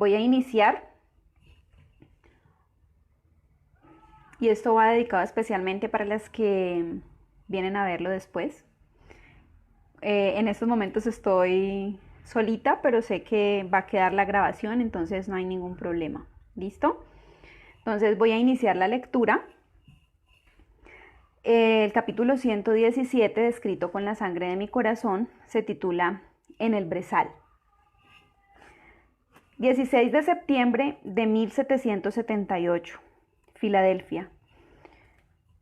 voy a iniciar, y esto va dedicado especialmente para las que vienen a verlo después. En estos momentos estoy solita, pero sé que va a quedar la grabación, entonces no hay ningún problema. ¿Listo? Entonces voy a iniciar la lectura. El capítulo 117, descrito con la sangre de mi corazón, se titula En el brezal. 16 de septiembre de 1778, Filadelfia.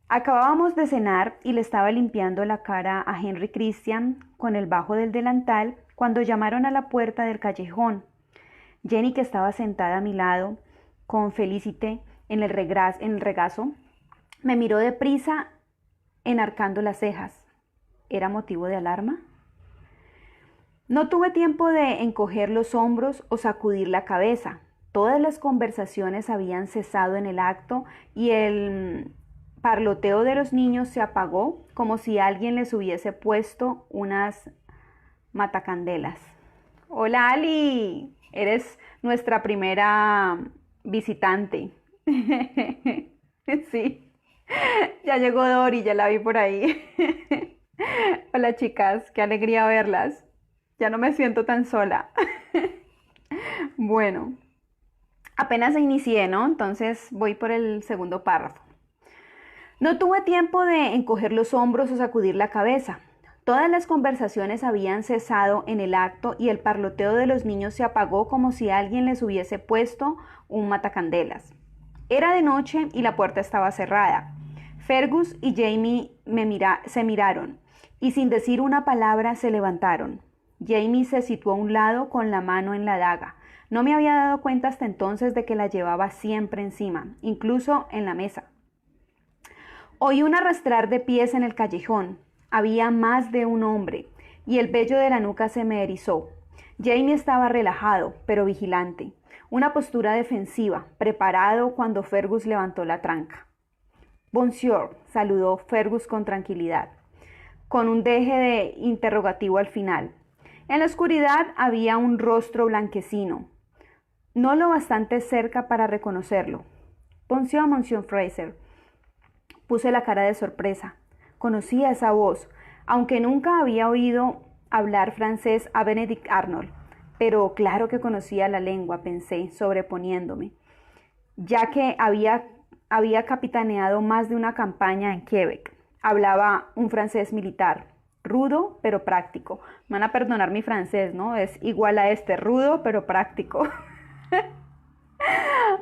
Acabábamos de cenar y le estaba limpiando la cara a Henry Christian con el bajo del delantal cuando llamaron a la puerta del callejón. Jenny, que estaba sentada a mi lado, con Felicité en el regazo, me miró deprisa enarcando las cejas. ¿Era motivo de alarma? No tuve tiempo de encoger los hombros o sacudir la cabeza. Todas las conversaciones habían cesado en el acto y el parloteo de los niños se apagó como si alguien les hubiese puesto unas matacandelas. Hola Ali, eres nuestra primera visitante. Sí, ya llegó Dori, ya la vi por ahí. Hola chicas, qué alegría verlas. Ya no me siento tan sola. Bueno, apenas inicié, ¿no? Entonces voy por el segundo párrafo. No tuve tiempo de encoger los hombros o sacudir la cabeza. Todas las conversaciones habían cesado en el acto y el parloteo de los niños se apagó como si alguien les hubiese puesto un matacandelas. Era de noche y la puerta estaba cerrada. Fergus y Jamie se miraron y sin decir una palabra se levantaron. Jamie se situó a un lado con la mano en la daga. No me había dado cuenta hasta entonces de que la llevaba siempre encima, incluso en la mesa. Oí un arrastrar de pies en el callejón. Había más de un hombre, y el vello de la nuca se me erizó. Jamie estaba relajado, pero vigilante. Una postura defensiva, preparado cuando Fergus levantó la tranca. Bonjour, saludó Fergus con tranquilidad, con un deje de interrogativo al final. En la oscuridad había un rostro blanquecino, no lo bastante cerca para reconocerlo. Bonjour, Monsieur Fraser. Puse la cara de sorpresa. Conocía esa voz, aunque nunca había oído hablar francés a Benedict Arnold. Pero claro que conocía la lengua, pensé, sobreponiéndome, ya que había capitaneado más de una campaña en Quebec. Hablaba un francés militar, rudo pero práctico. Me van a perdonar mi francés, ¿no? Es igual a este, rudo pero práctico.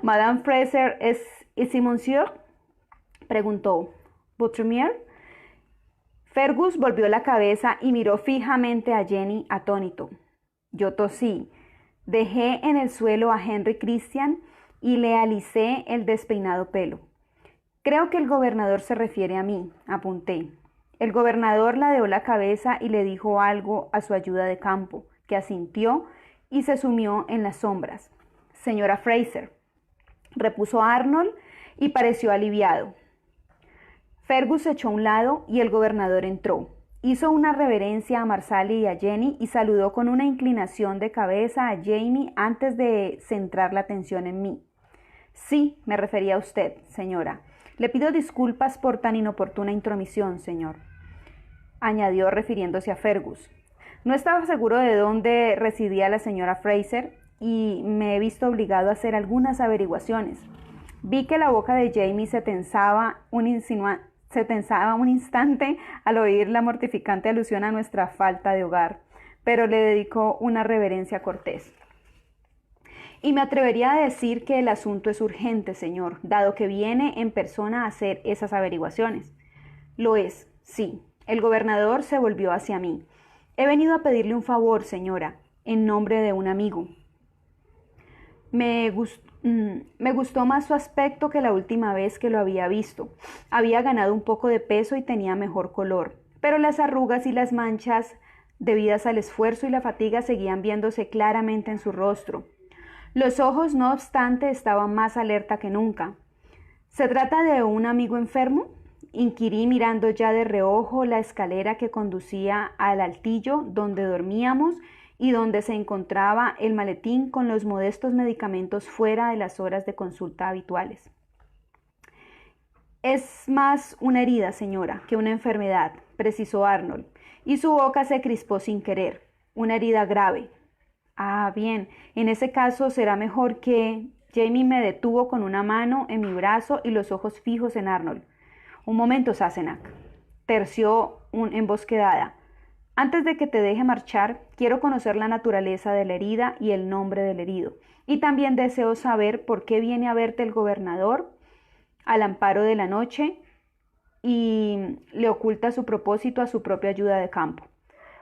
Madame Fraser, ¿es ici monsieur? Preguntó. ¿Votre-mère? Fergus volvió la cabeza y miró fijamente a Jenny atónito. Yo tosí. Dejé en el suelo a Henry Christian y le alicé el despeinado pelo. Creo que el gobernador se refiere a mí, apunté. El gobernador ladeó la cabeza y le dijo algo a su ayuda de campo, que asintió y se sumió en las sombras. Señora Fraser, repuso Arnold y pareció aliviado. Fergus se echó a un lado y el gobernador entró. Hizo una reverencia a Marsali y a Jenny y saludó con una inclinación de cabeza a Jamie antes de centrar la atención en mí. Sí, me refería a usted, señora. Le pido disculpas por tan inoportuna intromisión, señor, añadió refiriéndose a Fergus. No estaba seguro de dónde residía la señora Fraser y me he visto obligado a hacer algunas averiguaciones. Vi que la boca de Jamie se tensaba un instante al oír la mortificante alusión a nuestra falta de hogar, pero le dedicó una reverencia cortés. Y me atrevería a decir que el asunto es urgente, señor, dado que viene en persona a hacer esas averiguaciones. Lo es, sí. El gobernador se volvió hacia mí. He venido a pedirle un favor, señora, en nombre de un amigo. Me gustó más su aspecto que la última vez que lo había visto. Había ganado un poco de peso y tenía mejor color, pero las arrugas y las manchas debidas al esfuerzo y la fatiga seguían viéndose claramente en su rostro. Los ojos, no obstante, estaban más alerta que nunca. ¿Se trata de un amigo enfermo?, inquirí mirando ya de reojo la escalera que conducía al altillo donde dormíamos y donde se encontraba el maletín con los modestos medicamentos fuera de las horas de consulta habituales. Es más una herida, señora, que una enfermedad, precisó Arnold, y su boca se crispó sin querer. Una herida grave. Ah, bien, en ese caso será mejor que... Jamie me detuvo con una mano en mi brazo y los ojos fijos en Arnold. Un momento, Sassenach, terció embosquedada. Antes de que te deje marchar, quiero conocer la naturaleza de la herida y el nombre del herido. Y también deseo saber por qué viene a verte el gobernador al amparo de la noche y le oculta su propósito a su propia ayuda de campo.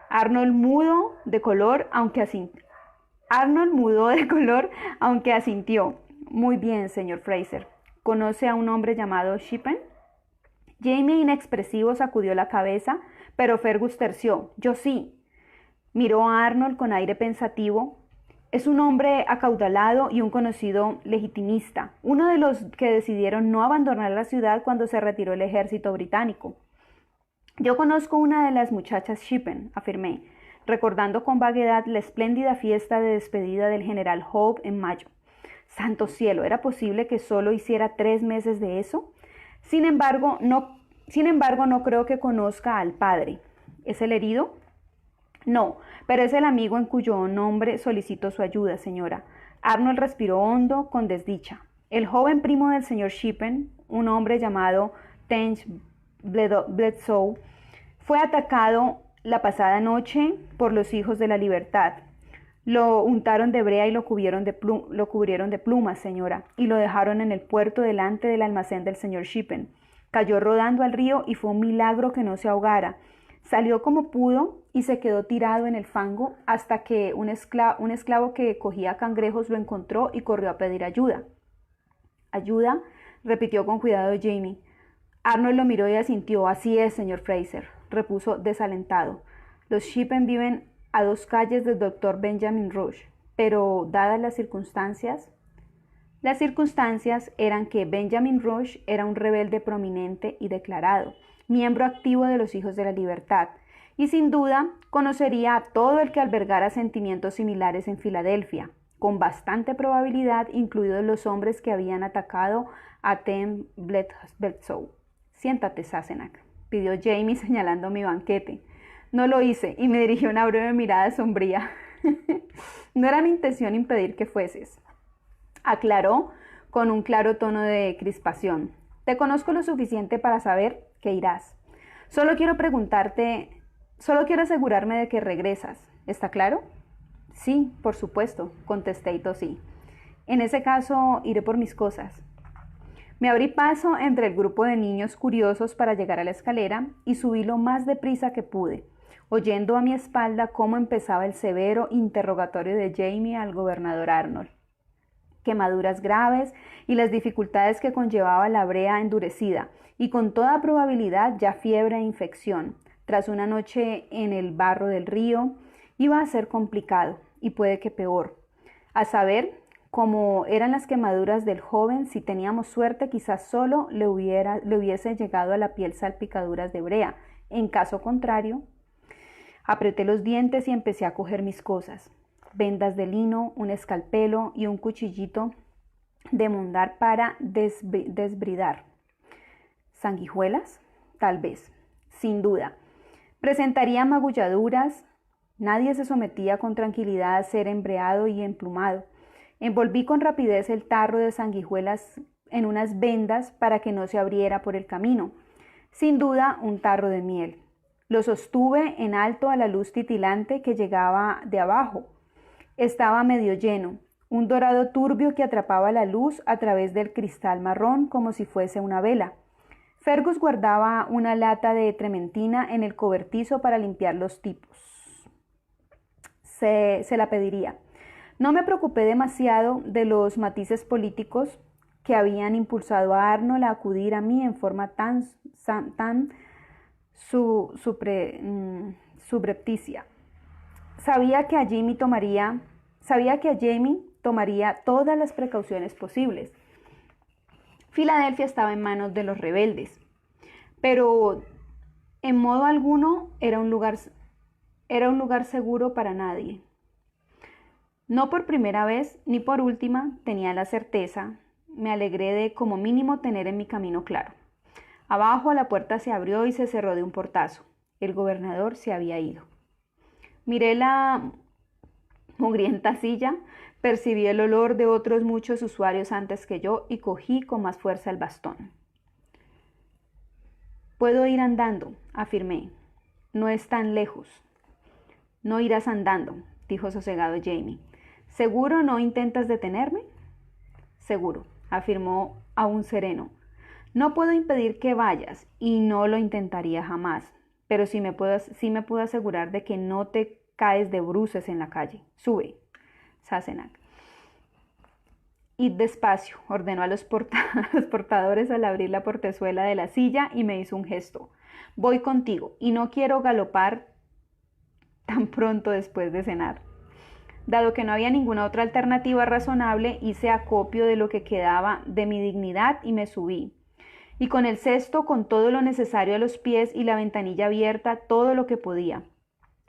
Arnold mudó de color, aunque asintió. Muy bien, señor Fraser. ¿Conoce a un hombre llamado Shippen? Jamie, inexpresivo, sacudió la cabeza, pero Fergus terció. Yo sí. Miró a Arnold con aire pensativo. Es un hombre acaudalado y un conocido legitimista, uno de los que decidieron no abandonar la ciudad cuando se retiró el ejército británico. Yo conozco una de las muchachas Shippen, afirmé, recordando con vaguedad la espléndida fiesta de despedida del general Hope en mayo. Santo cielo, ¿era posible que solo hiciera 3 meses de eso? Sin embargo, no creo que conozca al padre. ¿Es el herido? No, pero es el amigo en cuyo nombre solicito su ayuda, señora. Arnold respiró hondo, con desdicha. El joven primo del señor Shippen, un hombre llamado Tench Bledsoe, fue atacado la pasada noche por los hijos de la libertad. Lo untaron de brea y lo cubrieron de plumas, señora, y lo dejaron en el puerto delante del almacén del señor Shippen. Cayó rodando al río y fue un milagro que no se ahogara. Salió como pudo y se quedó tirado en el fango hasta que un esclavo que cogía cangrejos lo encontró y corrió a pedir ayuda. ¿Ayuda?, repitió con cuidado Jamie. Arnold lo miró y asintió. Así es, señor Fraser, repuso desalentado. Los Shippen viven a 2 calles del doctor Benjamin Rush, pero dadas las circunstancias eran que Benjamin Rush era un rebelde prominente y declarado, miembro activo de los Hijos de la Libertad, y sin duda conocería a todo el que albergara sentimientos similares en Filadelfia, con bastante probabilidad incluidos los hombres que habían atacado a Tem Bledsoe. Siéntate, Sassenach, pidió Jamie señalando mi banquete. No lo hice y me dirigió una breve mirada sombría. No era mi intención impedir que fueses, aclaró con un claro tono de crispación. Te conozco lo suficiente para saber que irás. Solo quiero asegurarme de que regresas. ¿Está claro? Sí, por supuesto, contesté y tosí. En ese caso, iré por mis cosas. Me abrí paso entre el grupo de niños curiosos para llegar a la escalera y subí lo más deprisa que pude, oyendo a mi espalda cómo empezaba el severo interrogatorio de Jamie al gobernador Arnold. Quemaduras graves y las dificultades que conllevaba la brea endurecida, y con toda probabilidad ya fiebre e infección. Tras una noche en el barro del río, iba a ser complicado, y puede que peor. A saber, como eran las quemaduras del joven, si teníamos suerte quizás solo le hubiese llegado a la piel salpicaduras de brea. En caso contrario, apreté los dientes y empecé a coger mis cosas. Vendas de lino, un escalpelo y un cuchillito de mondar para desbridar. ¿Sanguijuelas? Tal vez, sin duda. Presentaría magulladuras. Nadie se sometía con tranquilidad a ser embreado y emplumado. Envolví con rapidez el tarro de sanguijuelas en unas vendas para que no se abriera por el camino. Sin duda, un tarro de miel. Lo sostuve en alto a la luz titilante que llegaba de abajo. Estaba medio lleno, un dorado turbio que atrapaba la luz a través del cristal marrón como si fuese una vela. Fergus guardaba una lata de trementina en el cobertizo para limpiar los tipos. Se la pediría. No me preocupé demasiado de los matices políticos que habían impulsado a Arnold a acudir a mí en forma tan subrepticia. Sabía que a Jamie tomaría todas las precauciones posibles. Filadelfia estaba en manos de los rebeldes, pero en modo alguno era un lugar seguro para nadie. No por primera vez ni por última tenía la certeza. Me alegré de como mínimo tener en mi camino claro. Abajo la puerta se abrió y se cerró de un portazo. El gobernador se había ido. Miré la mugrienta silla, percibí el olor de otros muchos usuarios antes que yo y cogí con más fuerza el bastón. Puedo ir andando, afirmé. No es tan lejos. No irás andando, dijo sosegado Jamie. ¿Seguro no intentas detenerme? Seguro, afirmó aún sereno. No puedo impedir que vayas y no lo intentaría jamás, pero sí me puedo asegurar de que no te caes de bruces en la calle. Sube, Sassenach. Id despacio, ordenó a los portadores al abrir la portezuela de la silla y me hizo un gesto. Voy contigo y no quiero galopar tan pronto después de cenar. Dado que no había ninguna otra alternativa razonable, hice acopio de lo que quedaba de mi dignidad y me subí. Y con el cesto, con todo lo necesario a los pies y la ventanilla abierta, todo lo que podía.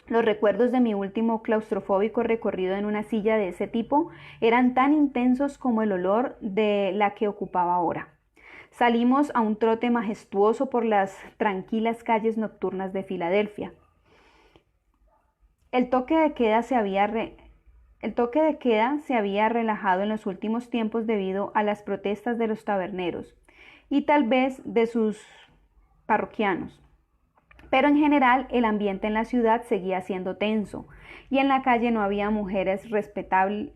Los recuerdos de mi último claustrofóbico recorrido en una silla de ese tipo eran tan intensos como el olor de la que ocupaba ahora. Salimos a un trote majestuoso por las tranquilas calles nocturnas de Filadelfia. El toque de queda se había relajado en los últimos tiempos debido a las protestas de los taberneros y tal vez de sus parroquianos. Pero en general el ambiente en la ciudad seguía siendo tenso y en la calle no había mujeres respetables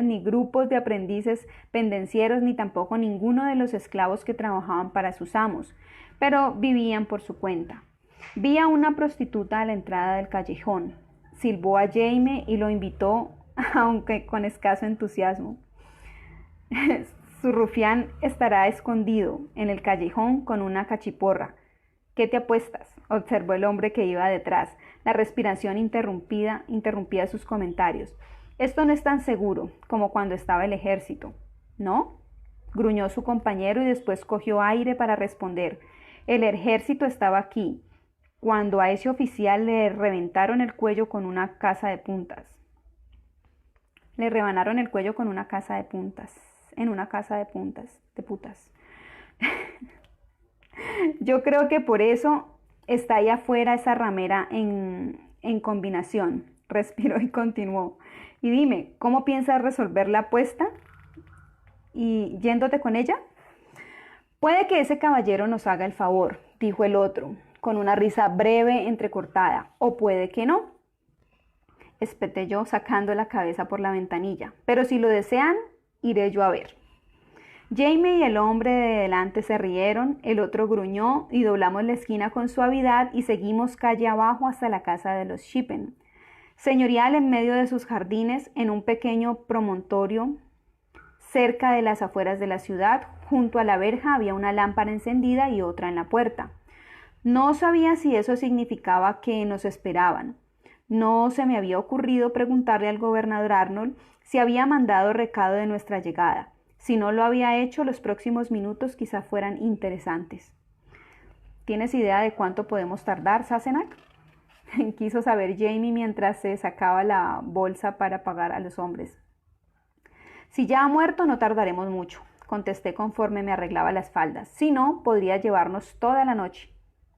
ni grupos de aprendices pendencieros ni tampoco ninguno de los esclavos que trabajaban para sus amos, pero vivían por su cuenta. Vi a una prostituta a la entrada del callejón. Silbó a Jamie y lo invitó, aunque con escaso entusiasmo. Su rufián estará escondido en el callejón con una cachiporra. ¿Qué te apuestas?, observó el hombre que iba detrás. La respiración interrumpía sus comentarios. Esto no es tan seguro como cuando estaba el ejército, ¿no?, gruñó su compañero y después cogió aire para responder. El ejército estaba aquí, cuando a ese oficial le reventaron el cuello con una caza de puntas. Le rebanaron el cuello con una caza de puntas, en una casa de putas. Yo creo que por eso está ahí afuera esa ramera en combinación. Respiró y continuó. Y dime, ¿cómo piensas resolver la apuesta? ¿Y yéndote con ella? Puede que ese caballero nos haga el favor, dijo el otro, con una risa breve entrecortada, o puede que no, espeté yo sacando la cabeza por la ventanilla, pero si lo desean, iré yo a ver. Jamie y el hombre de delante se rieron, el otro gruñó y doblamos la esquina con suavidad y seguimos calle abajo hasta la casa de los Shippen. Señorial en medio de sus jardines, en un pequeño promontorio cerca de las afueras de la ciudad, junto a la verja había una lámpara encendida y otra en la puerta. No sabía si eso significaba que nos esperaban. No se me había ocurrido preguntarle al gobernador Arnold si había mandado recado de nuestra llegada. Si no lo había hecho, los próximos minutos quizá fueran interesantes. ¿Tienes idea de cuánto podemos tardar, Sassenach?, quiso saber Jamie mientras se sacaba la bolsa para pagar a los hombres. Si ya ha muerto, no tardaremos mucho, contesté conforme me arreglaba las faldas. Si no, podría llevarnos toda la noche.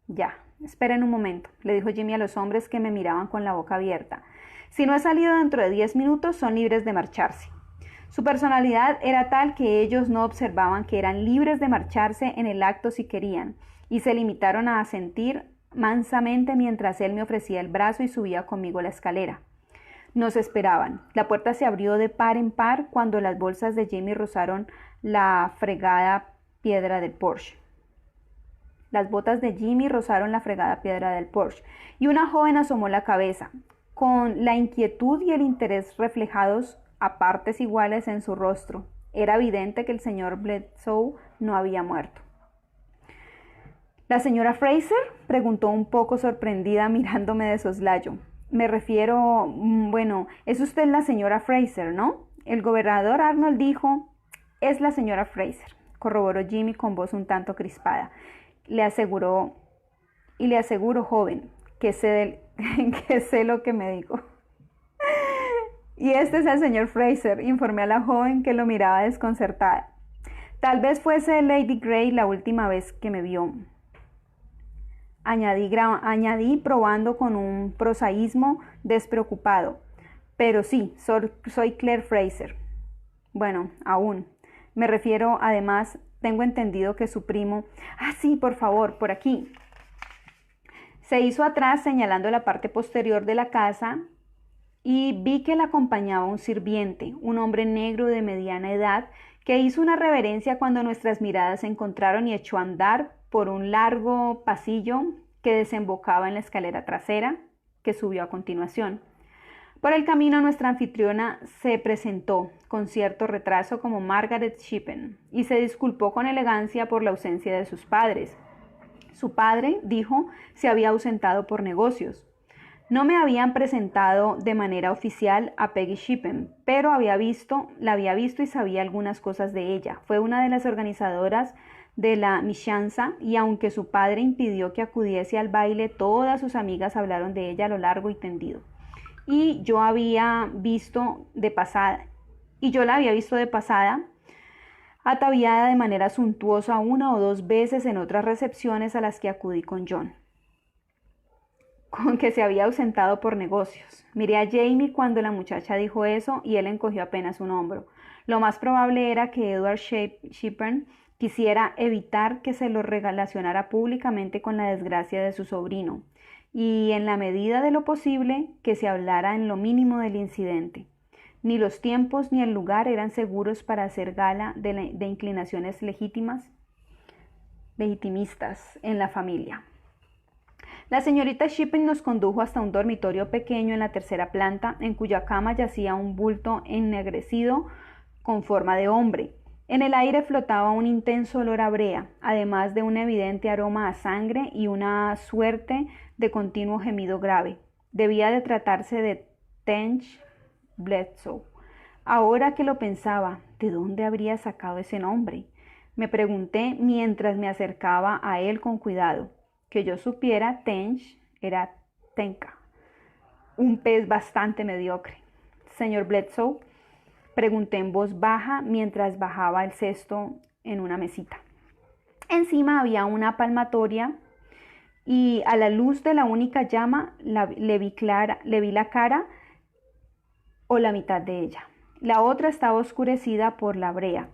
Ya, esperen un momento, le dijo Jimmy a los hombres que me miraban con la boca abierta. Si no he salido dentro de 10 minutos, son libres de marcharse. Su personalidad era tal que ellos no observaban que eran libres de marcharse en el acto si querían, y se limitaron a asentir mansamente mientras él me ofrecía el brazo y subía conmigo la escalera. Nos esperaban. La puerta se abrió de par en par cuando las bolsas de Jamie rozaron la fregada piedra del porche. Las botas de Jimmy rozaron la fregada piedra del porche, y una joven asomó la cabeza, con la inquietud y el interés reflejados a partes iguales en su rostro. Era evidente que el señor Bledsoe no había muerto. ¿La señora Fraser?, preguntó un poco sorprendida mirándome de soslayo. Me refiero, bueno, es usted la señora Fraser, ¿no? El gobernador Arnold dijo, es la señora Fraser, corroboró Jimmy con voz un tanto crispada. Le aseguro, joven, que sé lo que me digo. Y este es el señor Fraser, informé a la joven que lo miraba desconcertada. Tal vez fuese Lady Grey la última vez que me vio. Añadí probando con un prosaísmo despreocupado. Pero sí, soy Claire Fraser. Bueno, aún. Me refiero, además, tengo entendido que su primo... Ah, sí, por favor, por aquí. Se hizo atrás señalando la parte posterior de la casa y vi que la acompañaba un sirviente, un hombre negro de mediana edad, que hizo una reverencia cuando nuestras miradas se encontraron y echó a andar por un largo pasillo que desembocaba en la escalera trasera que subió a continuación. Por el camino nuestra anfitriona se presentó con cierto retraso como Margaret Shippen y se disculpó con elegancia por la ausencia de sus padres. Su padre, dijo, se había ausentado por negocios. No me habían presentado de manera oficial a Peggy Shippen, pero la había visto y sabía algunas cosas de ella. Fue una de las organizadoras de la michanza y aunque su padre impidió que acudiese al baile, todas sus amigas hablaron de ella a lo largo y tendido. Y yo la había visto de pasada, ataviada de manera suntuosa una o dos veces en otras recepciones a las que acudí con John, con que se había ausentado por negocios. Miré a Jamie cuando la muchacha dijo eso y él encogió apenas un hombro. Lo más probable era que Edward Shippen quisiera evitar que se lo relacionara públicamente con la desgracia de su sobrino, y en la medida de lo posible que se hablara en lo mínimo del incidente. Ni los tiempos ni el lugar eran seguros para hacer gala de inclinaciones legitimistas en la familia. La señorita Shippen nos condujo hasta un dormitorio pequeño en la tercera planta, en cuya cama yacía un bulto ennegrecido con forma de hombre. En el aire flotaba un intenso olor a brea, además de un evidente aroma a sangre y una suerte de continuo gemido grave. Debía de tratarse de Tench Bledsoe. Ahora que lo pensaba, ¿de dónde habría sacado ese nombre? Me pregunté mientras me acercaba a él con cuidado. Que yo supiera, Tench era Tenka, un pez bastante mediocre. Señor Bledsoe, pregunté en voz baja mientras bajaba el cesto en una mesita. Encima había una palmatoria y a la luz de la única llama le vi la cara o la mitad de ella. La otra estaba oscurecida por la brea,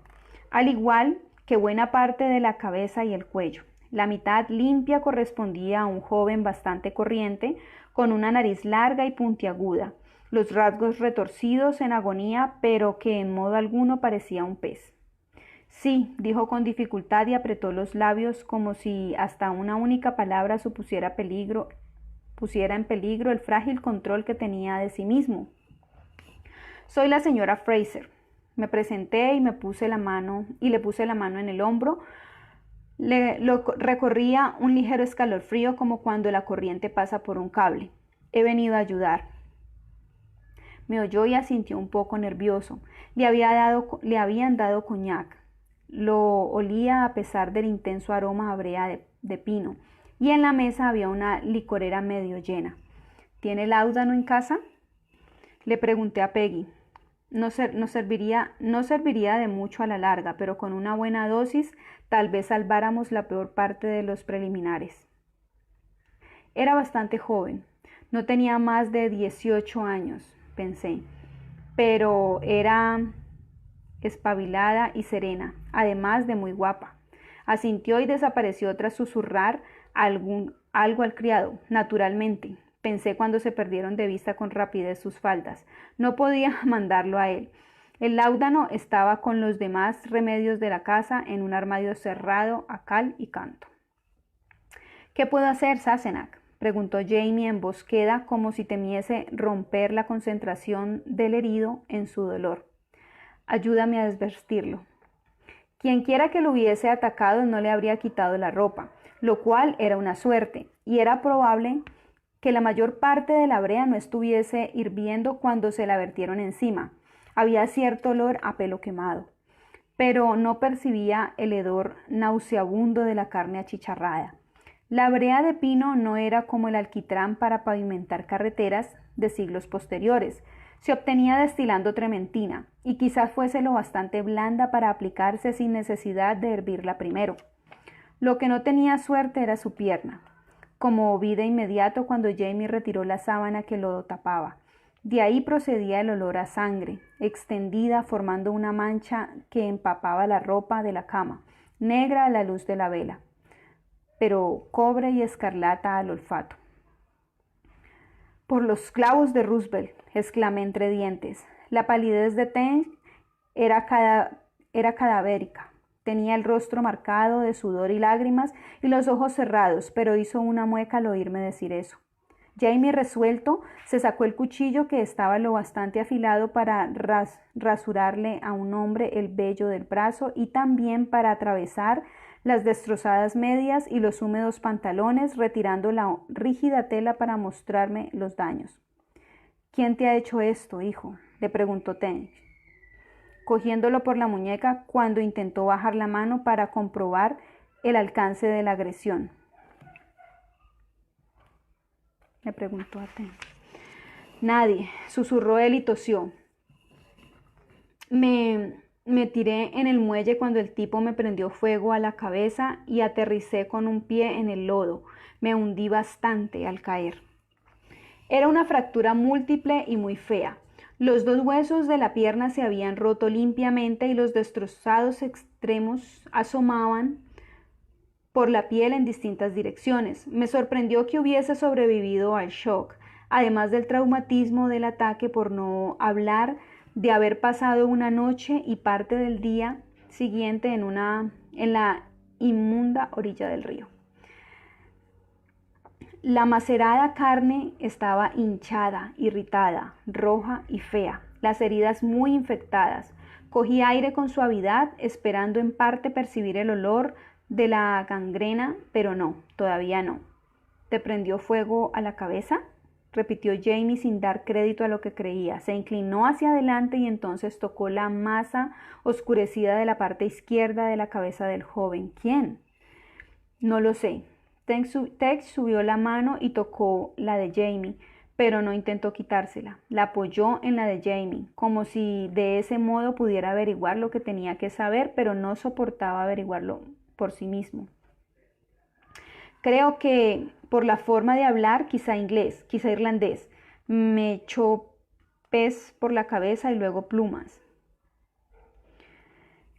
al igual que buena parte de la cabeza y el cuello. La mitad limpia correspondía a un joven bastante corriente, con una nariz larga y puntiaguda, los rasgos retorcidos en agonía, pero que en modo alguno parecía un pez. Sí, dijo con dificultad y apretó los labios como si hasta una única palabra pusiera en peligro el frágil control que tenía de sí mismo. Soy la señora Fraser. Me presenté y le puse la mano en el hombro. Lo recorría un ligero escalofrío como cuando la corriente pasa por un cable. He venido a ayudar. Me oyó y asintió un poco nervioso. Le habían dado coñac. Lo olía a pesar del intenso aroma a brea de pino. Y en la mesa había una licorera medio llena. ¿Tiene láudano en casa?, le pregunté a Peggy. No serviría de mucho a la larga, pero con una buena dosis tal vez salváramos la peor parte de los preliminares. Era bastante joven, no tenía más de 18 años, pensé, pero era espabilada y serena, además de muy guapa. Asintió y desapareció tras susurrar algo al criado, naturalmente. Pensé cuando se perdieron de vista con rapidez sus faldas. No podía mandarlo a él. El láudano estaba con los demás remedios de la casa en un armario cerrado a cal y canto. ¿Qué puedo hacer, Sassenach?, preguntó Jamie en voz queda, como si temiese romper la concentración del herido en su dolor. Ayúdame a desvestirlo. Quienquiera que lo hubiese atacado no le habría quitado la ropa, lo cual era una suerte, y era probable que la mayor parte de la brea no estuviese hirviendo cuando se la vertieron encima. Había cierto olor a pelo quemado, pero no percibía el hedor nauseabundo de la carne achicharrada. La brea de pino no era como el alquitrán para pavimentar carreteras de siglos posteriores, Se obtenía destilando trementina, y quizás fuese lo bastante blanda para aplicarse sin necesidad de hervirla primero. Lo que no tenía suerte era su pierna, como vi de inmediato cuando Jamie retiró la sábana que lo tapaba. De ahí procedía el olor a sangre, extendida formando una mancha que empapaba la ropa de la cama, negra a la luz de la vela, pero cobre y escarlata al olfato. Por los clavos de Roosevelt, exclamé entre dientes. La palidez de Tench era cadavérica. Tenía el rostro marcado de sudor y lágrimas y los ojos cerrados, pero hizo una mueca al oírme decir eso. Jamie, resuelto, se sacó el cuchillo que estaba lo bastante afilado para rasurarle a un hombre el vello del brazo y también para atravesar las destrozadas medias y los húmedos pantalones, retirando la rígida tela para mostrarme los daños. ¿Quién te ha hecho esto, hijo?, le preguntó Tench, cogiéndolo por la muñeca cuando intentó bajar la mano para comprobar el alcance de la agresión. Le preguntó a Tench. Nadie, susurró él y tosió. Me tiré en el muelle cuando el tipo me prendió fuego a la cabeza y aterricé con un pie en el lodo. Me hundí bastante al caer. Era una fractura múltiple y muy fea. Los dos huesos de la pierna se habían roto limpiamente y los destrozados extremos asomaban por la piel en distintas direcciones. Me sorprendió que hubiese sobrevivido al shock, además del traumatismo del ataque, por no hablar de haber pasado una noche y parte del día siguiente en la inmunda orilla del río. La macerada carne estaba hinchada, irritada, roja y fea, las heridas muy infectadas. Cogí aire con suavidad, esperando en parte percibir el olor de la gangrena, pero no, todavía no. ¿Te prendió fuego a la cabeza?, repitió Jamie sin dar crédito a lo que creía. Se inclinó hacia adelante y entonces tocó la masa oscurecida de la parte izquierda de la cabeza del joven. ¿Quién? No lo sé. Tex subió la mano y tocó la de Jamie, pero no intentó quitársela. La apoyó en la de Jamie, como si de ese modo pudiera averiguar lo que tenía que saber, pero no soportaba averiguarlo por sí mismo. Creo que por la forma de hablar, quizá inglés, quizá irlandés. Me echó pez por la cabeza y luego plumas.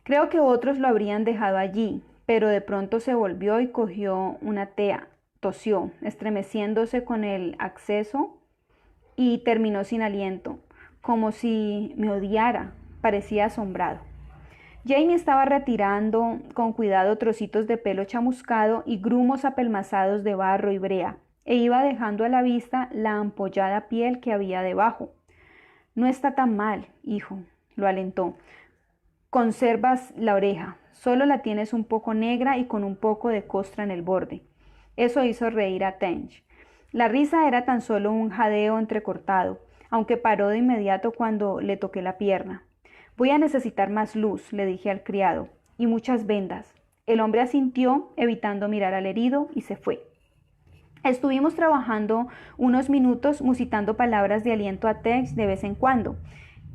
Creo que otros lo habrían dejado allí, pero de pronto se volvió y cogió una tea, tosió, estremeciéndose con el acceso y terminó sin aliento, como si me odiara. Parecía asombrado. Jamie estaba retirando con cuidado trocitos de pelo chamuscado y grumos apelmazados de barro y brea, e iba dejando a la vista la ampollada piel que había debajo. No está tan mal, hijo, lo alentó. Conservas la oreja, solo la tienes un poco negra y con un poco de costra en el borde. Eso hizo reír a Tench. La risa era tan solo un jadeo entrecortado, aunque paró de inmediato cuando le toqué la pierna. Voy a necesitar más luz, le dije al criado, y muchas vendas. El hombre asintió, evitando mirar al herido, y se fue. Estuvimos trabajando unos minutos, musitando palabras de aliento a Tex de vez en cuando.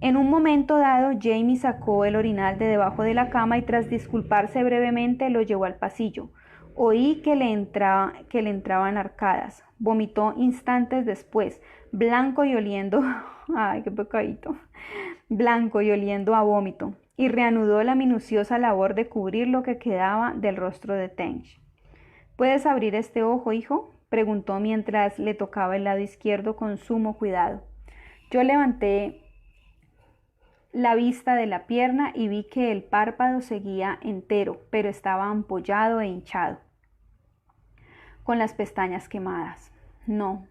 En un momento dado, Jamie sacó el orinal de debajo de la cama y tras disculparse brevemente lo llevó al pasillo. Oí que le entraban arcadas. Vomitó instantes después, blanco y oliendo... ¡Ay, qué pecadito! Blanco y oliendo a vómito, y reanudó la minuciosa labor de cubrir lo que quedaba del rostro de Tench. ¿Puedes abrir este ojo, hijo?, preguntó mientras le tocaba el lado izquierdo con sumo cuidado. Yo levanté la vista de la pierna y vi que el párpado seguía entero, pero estaba ampollado e hinchado, con las pestañas quemadas. No,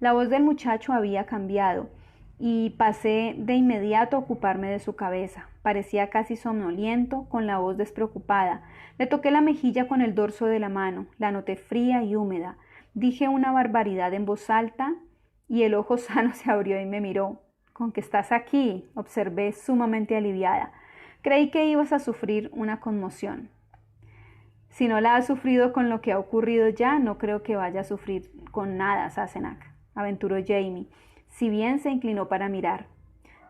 la voz del muchacho había cambiado y pasé de inmediato a ocuparme de su cabeza. Parecía casi somnoliento, con la voz despreocupada. Le toqué la mejilla con el dorso de la mano, la noté fría y húmeda. Dije una barbaridad en voz alta y el ojo sano se abrió y me miró. «¿Con qué estás aquí?», observé sumamente aliviada. Creí que ibas a sufrir una conmoción. Si no la has sufrido con lo que ha ocurrido ya, no creo que vaya a sufrir con nada, Sassenach, aventuró Jamie, si bien se inclinó para mirar.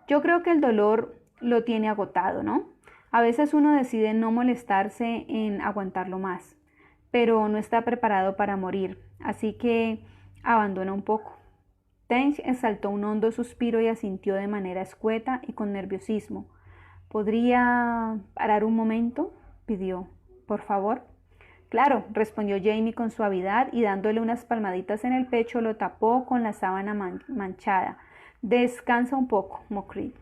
Yo creo que el dolor lo tiene agotado, ¿no? A veces uno decide no molestarse en aguantarlo más, pero no está preparado para morir, así que abandona un poco. Tench exhaltó un hondo suspiro y asintió de manera escueta y con nerviosismo. ¿Podría parar un momento?, pidió. ¿Por favor? Claro, respondió Jamie con suavidad y dándole unas palmaditas en el pecho lo tapó con la sábana manchada. Descansa un poco, McCreed.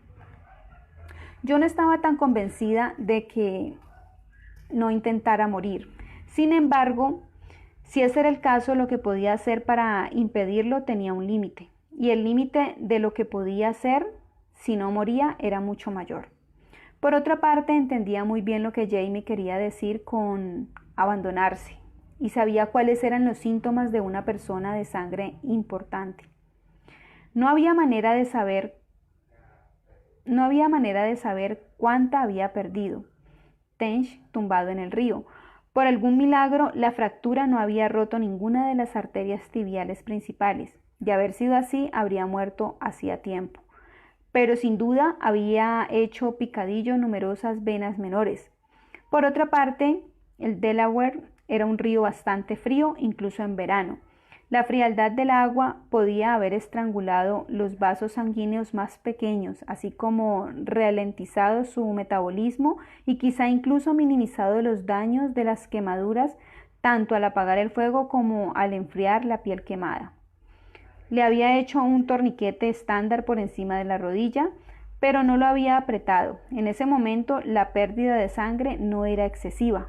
Yo no estaba tan convencida de que no intentara morir. Sin embargo, si ese era el caso, lo que podía hacer para impedirlo tenía un límite. Y el límite de lo que podía hacer si no moría era mucho mayor. Por otra parte, entendía muy bien lo que Jamie quería decir con abandonarse y sabía cuáles eran los síntomas de una persona de sangre importante. No había manera de saber cuánta había perdido. Tench tumbado en el río. Por algún milagro, la fractura no había roto ninguna de las arterias tibiales principales. De haber sido así, habría muerto hacía tiempo. Pero sin duda había hecho picadillo numerosas venas menores. Por otra parte, el Delaware era un río bastante frío, incluso en verano. La frialdad del agua podía haber estrangulado los vasos sanguíneos más pequeños, así como ralentizado su metabolismo y quizá incluso minimizado los daños de las quemaduras, tanto al apagar el fuego como al enfriar la piel quemada. Le había hecho un torniquete estándar por encima de la rodilla, pero no lo había apretado. En ese momento la pérdida de sangre no era excesiva.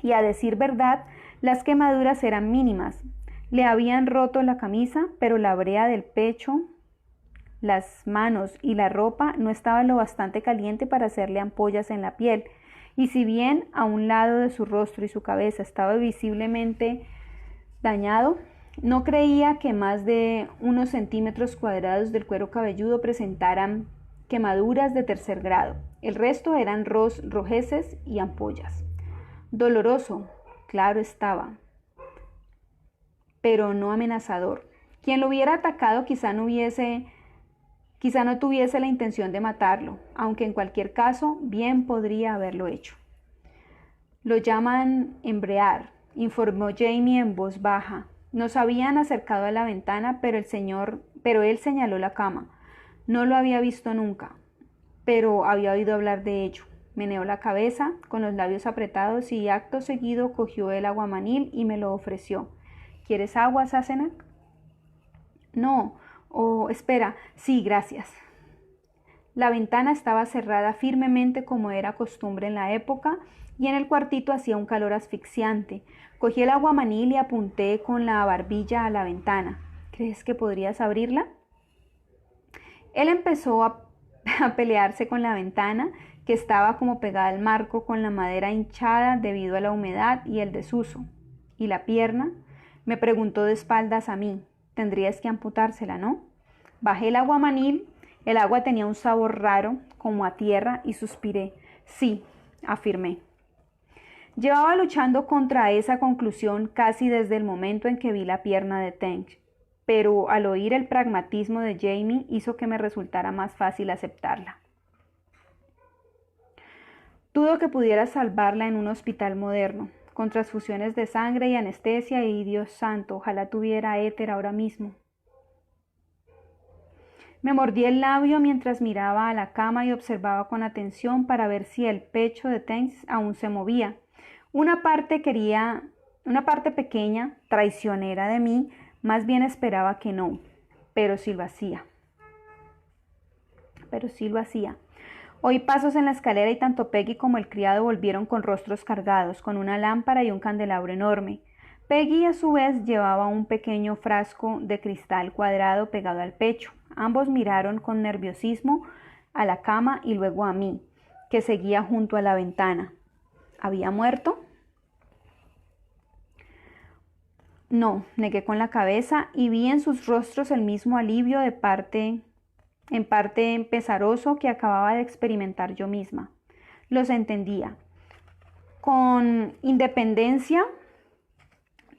Y a decir verdad, las quemaduras eran mínimas. Le habían roto la camisa, pero la brea del pecho, las manos y la ropa no estaban lo bastante caliente para hacerle ampollas en la piel. Y si bien a un lado de su rostro y su cabeza estaba visiblemente dañado, no creía que más de unos centímetros cuadrados del cuero cabelludo presentaran quemaduras de tercer grado. El resto eran rojeces y ampollas. Doloroso, claro estaba, pero no amenazador. Quien lo hubiera atacado quizá no tuviese la intención de matarlo, aunque en cualquier caso bien podría haberlo hecho. Lo llaman embrear, informó Jamie en voz baja. Nos habían acercado a la ventana, pero él señaló la cama. No lo había visto nunca, pero había oído hablar de ello. Meneó la cabeza con los labios apretados y acto seguido cogió el aguamanil y me lo ofreció. ¿Quieres agua, Sassenach? No. Espera. Sí, gracias. La ventana estaba cerrada firmemente como era costumbre en la época y en el cuartito hacía un calor asfixiante. Cogí el aguamanil y apunté con la barbilla a la ventana. ¿Crees que podrías abrirla? Él empezó a pelearse con la ventana, que estaba como pegada al marco con la madera hinchada debido a la humedad y el desuso. ¿Y la pierna? Me preguntó de espaldas a mí. Tendrías que amputársela, ¿no? Bajé el aguamanil. El agua tenía un sabor raro, como a tierra, y suspiré. Sí, afirmé. Llevaba luchando contra esa conclusión casi desde el momento en que vi la pierna de Tench, pero al oír el pragmatismo de Jamie hizo que me resultara más fácil aceptarla. Dudo que pudiera salvarla en un hospital moderno, con transfusiones de sangre y anestesia, y Dios santo, ojalá tuviera éter ahora mismo. Me mordí el labio mientras miraba a la cama y observaba con atención para ver si el pecho de Tench aún se movía. Una parte pequeña, traicionera de mí, más bien esperaba que no, pero sí lo hacía. Oí pasos en la escalera y tanto Peggy como el criado volvieron con rostros cargados, con una lámpara y un candelabro enorme. Peggy a su vez llevaba un pequeño frasco de cristal cuadrado pegado al pecho. Ambos miraron con nerviosismo a la cama y luego a mí, que seguía junto a la ventana. ¿Había muerto? No, negué con la cabeza y vi en sus rostros el mismo alivio en parte pesaroso que acababa de experimentar yo misma. Los entendía. Con independencia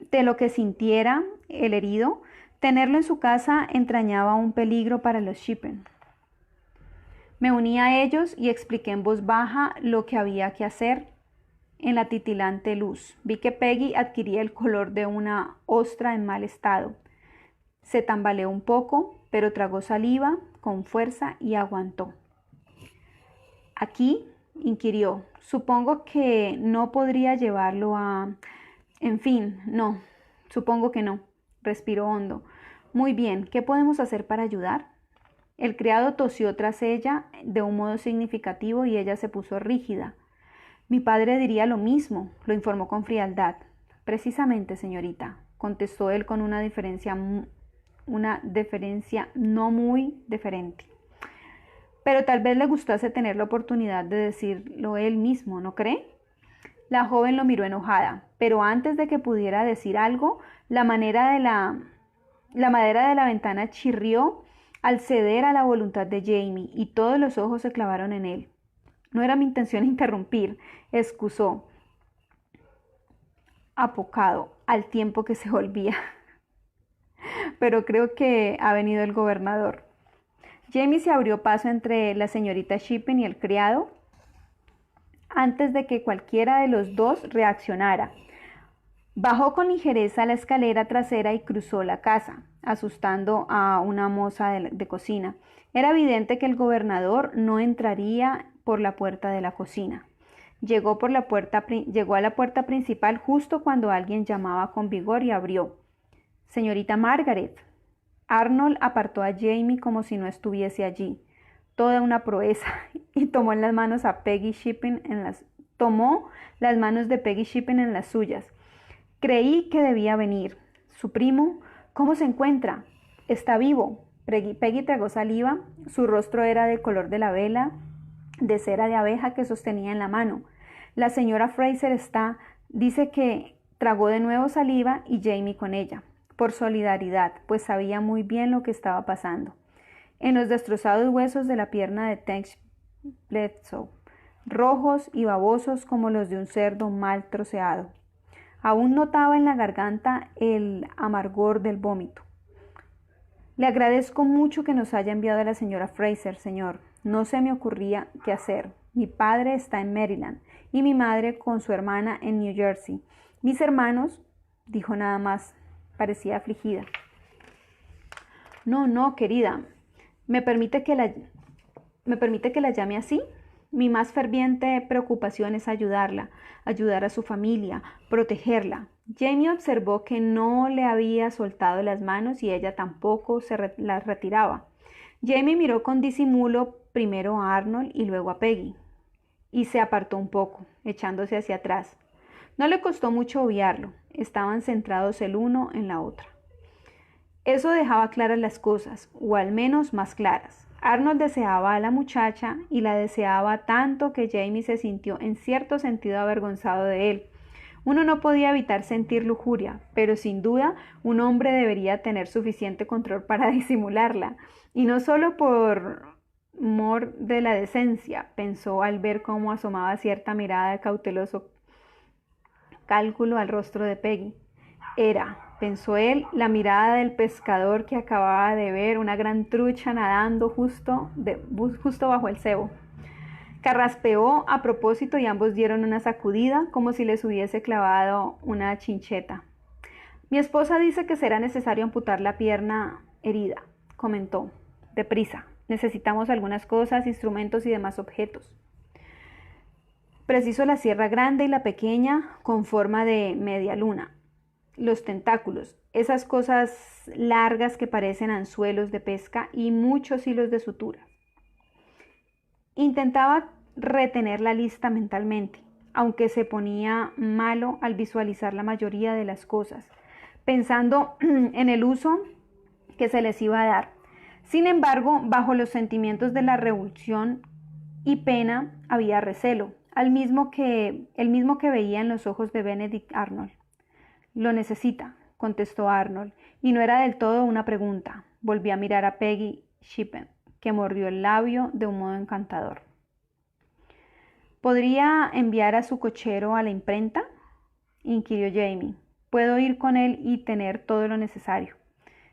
de lo que sintiera el herido, tenerlo en su casa entrañaba un peligro para los Shippen. Me uní a ellos y expliqué en voz baja lo que había que hacer en la titilante luz. Vi que Peggy adquiría el color de una ostra en mal estado. Se tambaleó un poco, pero tragó saliva con fuerza y aguantó. ¿Aquí? Inquirió. Supongo que no podría llevarlo a... En fin, no. Supongo que no. Respiró hondo. Muy bien, ¿qué podemos hacer para ayudar? El criado tosió tras ella de un modo significativo y ella se puso rígida. Mi padre diría lo mismo, lo informó con frialdad. Precisamente, señorita, contestó él con una deferencia no muy deferente. Pero tal vez le gustase tener la oportunidad de decirlo él mismo, ¿no cree? La joven lo miró enojada, pero antes de que pudiera decir algo, la madera de la ventana chirrió al ceder a la voluntad de Jamie y todos los ojos se clavaron en él. No era mi intención interrumpir, excusó, apocado al tiempo que se volvía. Pero creo que ha venido el gobernador. Jamie se abrió paso entre la señorita Shippen y el criado antes de que cualquiera de los dos reaccionara. Bajó con ligereza la escalera trasera y cruzó la casa, asustando a una moza de cocina. Era evidente que el gobernador no entraría por la puerta de la cocina. Llegó a la puerta principal justo cuando alguien llamaba con vigor y abrió. Señorita Margaret. Arnold apartó a Jamie como si no estuviese allí. Toda una proeza, y tomó las manos de Peggy Shippen en las suyas. Creí que debía venir. Su primo, ¿cómo se encuentra? Está vivo. Peggy tragó saliva. Su rostro era del color de la vela de cera de abeja que sostenía en la mano. La señora Fraser dice que tragó de nuevo saliva y Jamie con ella, por solidaridad, pues sabía muy bien lo que estaba pasando. En los destrozados huesos de la pierna de Tex Bledsoe, rojos y babosos como los de un cerdo mal troceado. Aún notaba en la garganta el amargor del vómito. Le agradezco mucho que nos haya enviado a la señora Fraser, señor. No se me ocurría qué hacer. Mi padre está en Maryland y mi madre con su hermana en New Jersey. Mis hermanos, dijo nada más, parecía afligida. No, querida. ¿Me permite que la llame así? Mi más ferviente preocupación es ayudar a su familia, protegerla. Jamie observó que no le había soltado las manos y ella tampoco las retiraba. Jamie miró con disimulo primero a Arnold y luego a Peggy, y se apartó un poco, echándose hacia atrás. No le costó mucho obviarlo, estaban centrados el uno en la otra. Eso dejaba claras las cosas, o al menos más claras. Arnold deseaba a la muchacha y la deseaba tanto que Jamie se sintió en cierto sentido avergonzado de él. Uno no podía evitar sentir lujuria, pero sin duda un hombre debería tener suficiente control para disimularla, y no solo por mor de la decencia, pensó al ver cómo asomaba cierta mirada de cauteloso cálculo al rostro de Peggy. Era, pensó él, la mirada del pescador que acababa de ver una gran trucha nadando justo bajo el cebo. Carraspeó a propósito y ambos dieron una sacudida como si les hubiese clavado una chincheta. Mi esposa dice que será necesario amputar la pierna herida, comentó. Deprisa, necesitamos algunas cosas, instrumentos y demás objetos. Preciso la sierra grande y la pequeña con forma de media luna. Los tentáculos, esas cosas largas que parecen anzuelos de pesca y muchos hilos de sutura. Intentaba retener la lista mentalmente, aunque se ponía malo al visualizar la mayoría de las cosas, pensando en el uso que se les iba a dar. Sin embargo, bajo los sentimientos de la revulsión y pena había recelo, el mismo que veía en los ojos de Benedict Arnold. Lo necesita, contestó Arnold, y no era del todo una pregunta. Volví a mirar a Peggy Shippen, que mordió el labio de un modo encantador. ¿Podría enviar a su cochero a la imprenta?, inquirió Jamie. Puedo ir con él y tener todo lo necesario.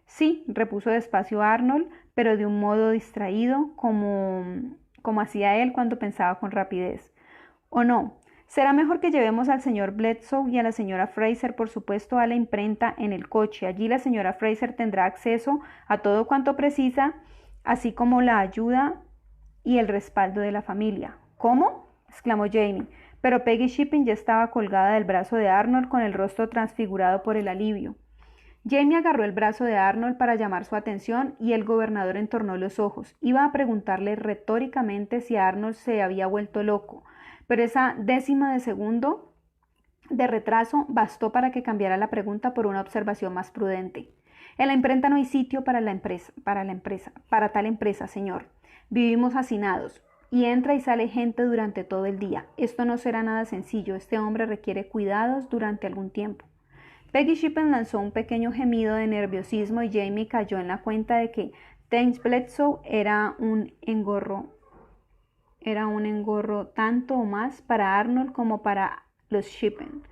Sí, repuso despacio Arnold, pero de un modo distraído, como como hacía él cuando pensaba con rapidez. ¿O no? Será mejor que llevemos al señor Bledsoe y a la señora Fraser, por supuesto, a la imprenta en el coche. Allí la señora Fraser tendrá acceso a todo cuanto precisa, así como la ayuda y el respaldo de la familia. ¿Cómo?, exclamó Jamie, pero Peggy Shipping ya estaba colgada del brazo de Arnold con el rostro transfigurado por el alivio. Jamie agarró el brazo de Arnold para llamar su atención y el gobernador entornó los ojos. Iba a preguntarle retóricamente si Arnold se había vuelto loco, pero esa décima de segundo de retraso bastó para que cambiara la pregunta por una observación más prudente. En la imprenta no hay sitio para tal empresa, señor. Vivimos hacinados y entra y sale gente durante todo el día. Esto no será nada sencillo. Este hombre requiere cuidados durante algún tiempo. Peggy Shippen lanzó un pequeño gemido de nerviosismo y Jamie cayó en la cuenta de que James Bledsoe era un engorro tanto o más para Arnold como para los Shippen.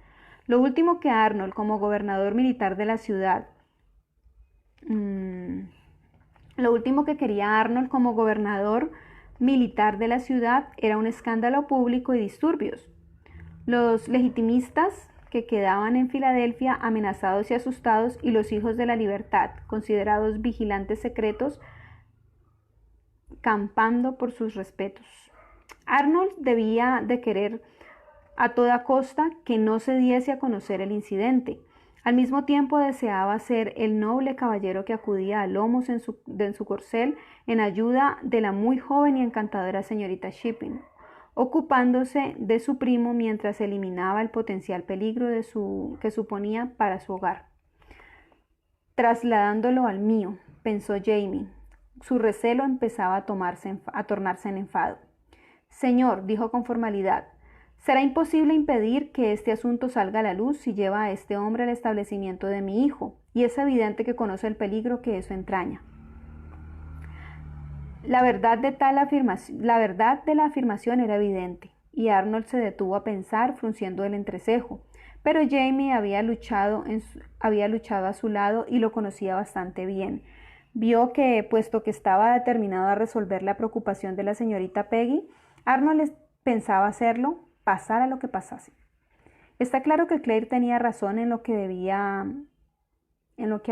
Lo último que Arnold, como gobernador militar de la ciudad, lo último que quería Arnold como gobernador militar de la ciudad era un escándalo público y disturbios. Los legitimistas que quedaban en Filadelfia amenazados y asustados, y los hijos de la libertad, considerados vigilantes secretos, campando por sus respetos. Arnold debía de querer a toda costa que no se diese a conocer el incidente. Al mismo tiempo deseaba ser el noble caballero que acudía a lomos en su corcel en ayuda de la muy joven y encantadora señorita Shipping, ocupándose de su primo mientras eliminaba el potencial peligro que suponía para su hogar. Trasladándolo al mío, pensó Jamie. Su recelo empezaba a tornarse en enfado. Señor, dijo con formalidad, será imposible impedir que este asunto salga a la luz si lleva a este hombre al establecimiento de mi hijo, y es evidente que conoce el peligro que eso entraña. La verdad de la afirmación era evidente, y Arnold se detuvo a pensar, frunciendo el entrecejo, pero Jamie había luchado a su lado y lo conocía bastante bien. Vio que, puesto que estaba determinado a resolver la preocupación de la señorita Peggy, Arnold pensaba hacerlo, pasara lo que pasase. Está claro que Claire tenía razón en lo que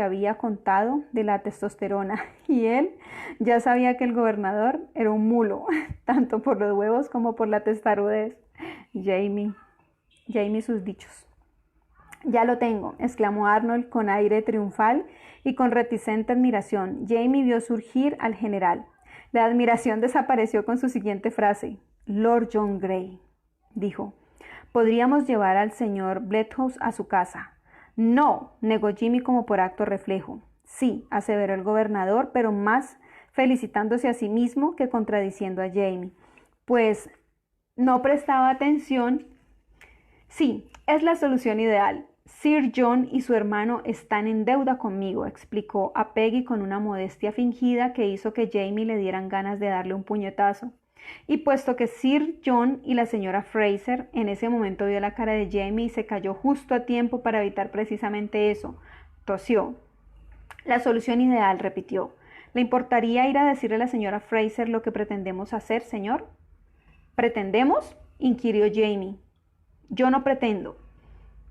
había contado de la testosterona, y él ya sabía que el gobernador era un mulo, tanto por los huevos como por la testarudez. Jamie sus dichos. Ya lo tengo, exclamó Arnold con aire triunfal y con reticente admiración. Jamie vio surgir al general. La admiración desapareció con su siguiente frase. Lord John Grey, dijo, podríamos llevar al señor Bledsoe a su casa. No, negó Jimmy como por acto reflejo. Sí, aseveró el gobernador, pero más felicitándose a sí mismo que contradiciendo a Jamie, pues no prestaba atención. Sí, es la solución ideal. Sir John y su hermano están en deuda conmigo, explicó a Peggy con una modestia fingida que hizo que Jamie le dieran ganas de darle un puñetazo. Y puesto que Sir John y la señora Fraser en ese momento vio la cara de Jamie y se calló justo a tiempo para evitar precisamente eso, tosió. La solución ideal, repitió. ¿Le importaría ir a decirle a la señora Fraser lo que pretendemos hacer, señor? ¿Pretendemos?, inquirió Jamie. Yo no pretendo.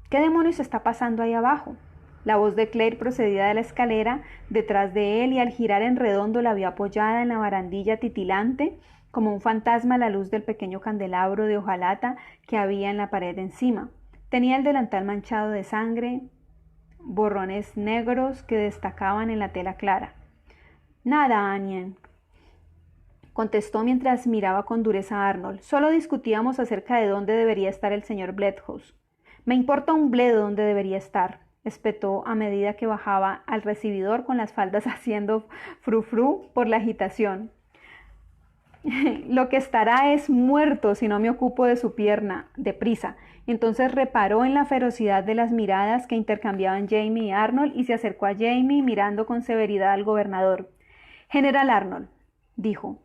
¿Qué demonios está pasando ahí abajo? La voz de Claire procedía de la escalera detrás de él y al girar en redondo la vio apoyada en la barandilla titilante como un fantasma a la luz del pequeño candelabro de hojalata que había en la pared encima. Tenía el delantal manchado de sangre, borrones negros que destacaban en la tela clara. Nada, Annie, contestó mientras miraba con dureza a Arnold. Solo discutíamos acerca de dónde debería estar el señor Bledsoe. Me importa un bledo dónde debería estar, espetó a medida que bajaba al recibidor con las faldas haciendo frufru por la agitación. Lo que estará es muerto si no me ocupo de su pierna, deprisa. Entonces reparó en la ferocidad de las miradas que intercambiaban Jamie y Arnold y se acercó a Jamie mirando con severidad al gobernador. General Arnold, dijo,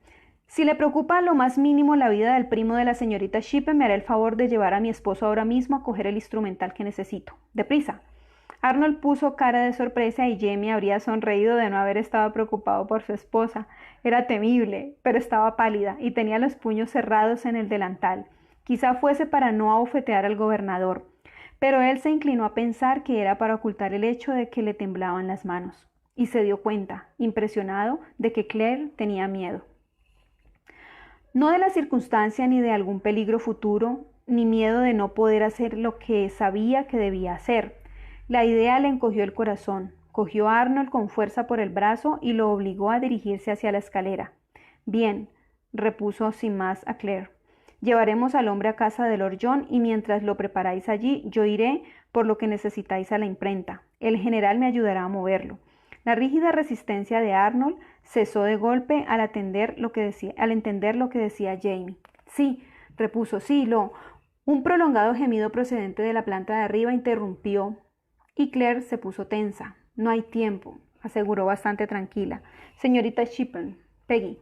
si le preocupa lo más mínimo la vida del primo de la señorita Shippen, me hará el favor de llevar a mi esposo ahora mismo a coger el instrumental que necesito. Deprisa. Arnold puso cara de sorpresa y Jamie habría sonreído de no haber estado preocupado por su esposa. Era temible, pero estaba pálida y tenía los puños cerrados en el delantal. Quizá fuese para no abofetear al gobernador, pero él se inclinó a pensar que era para ocultar el hecho de que le temblaban las manos, y se dio cuenta, impresionado, de que Claire tenía miedo. No de la circunstancia ni de algún peligro futuro, ni miedo de no poder hacer lo que sabía que debía hacer. La idea le encogió el corazón. Cogió a Arnold con fuerza por el brazo y lo obligó a dirigirse hacia la escalera. Bien, repuso sin más a Claire. Llevaremos al hombre a casa de Lord John y mientras lo preparáis allí, yo iré por lo que necesitáis a la imprenta. El general me ayudará a moverlo. La rígida resistencia de Arnold cesó de golpe al entender lo que decía Jamie. Sí, repuso, sí, Un prolongado gemido procedente de la planta de arriba interrumpió y Claire se puso tensa. No hay tiempo, aseguró bastante tranquila. Señorita Shippen, Peggy,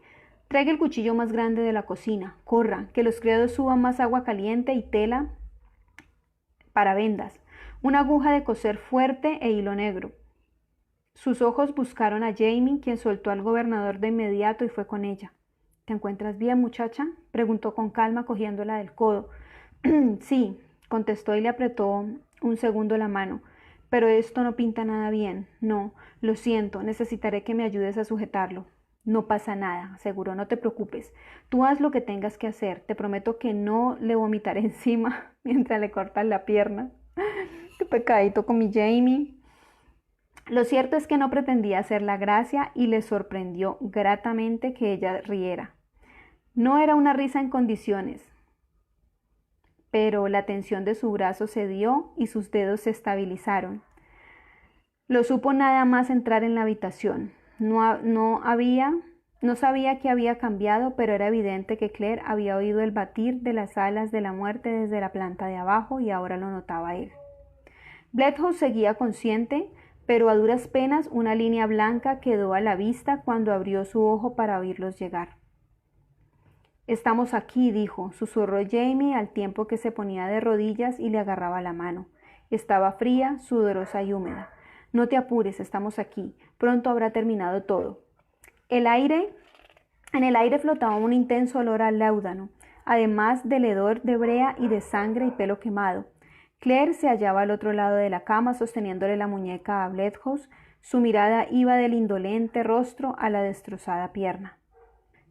traiga el cuchillo más grande de la cocina. Corra, que los criados suban más agua caliente y tela para vendas. Una aguja de coser fuerte e hilo negro. Sus ojos buscaron a Jamie, quien soltó al gobernador de inmediato y fue con ella. ¿Te encuentras bien, muchacha?, preguntó con calma, cogiéndola del codo. Sí, contestó y le apretó un segundo la mano. Pero esto no pinta nada bien. No, lo siento, necesitaré que me ayudes a sujetarlo. No pasa nada, aseguró, no te preocupes. Tú haz lo que tengas que hacer. Te prometo que no le vomitaré encima mientras le cortas la pierna. Qué pecadito con mi Jamie. Lo cierto es que no pretendía hacer la gracia y le sorprendió gratamente que ella riera. No era una risa en condiciones, pero la tensión de su brazo cedió y sus dedos se estabilizaron. Lo supo nada más entrar en la habitación. No sabía qué había cambiado, pero era evidente que Claire había oído el batir de las alas de la muerte desde la planta de abajo y ahora lo notaba él. Bloodhouse seguía consciente, pero a duras penas una línea blanca quedó a la vista cuando abrió su ojo para oírlos llegar. Estamos aquí, dijo, susurró Jamie al tiempo que se ponía de rodillas y le agarraba la mano. Estaba fría, sudorosa y húmeda. No te apures, estamos aquí. Pronto habrá terminado todo. En el aire flotaba un intenso olor a láudano, además del hedor de brea y de sangre y pelo quemado. Claire se hallaba al otro lado de la cama sosteniéndole la muñeca a Bloodhouse. Su mirada iba del indolente rostro a la destrozada pierna.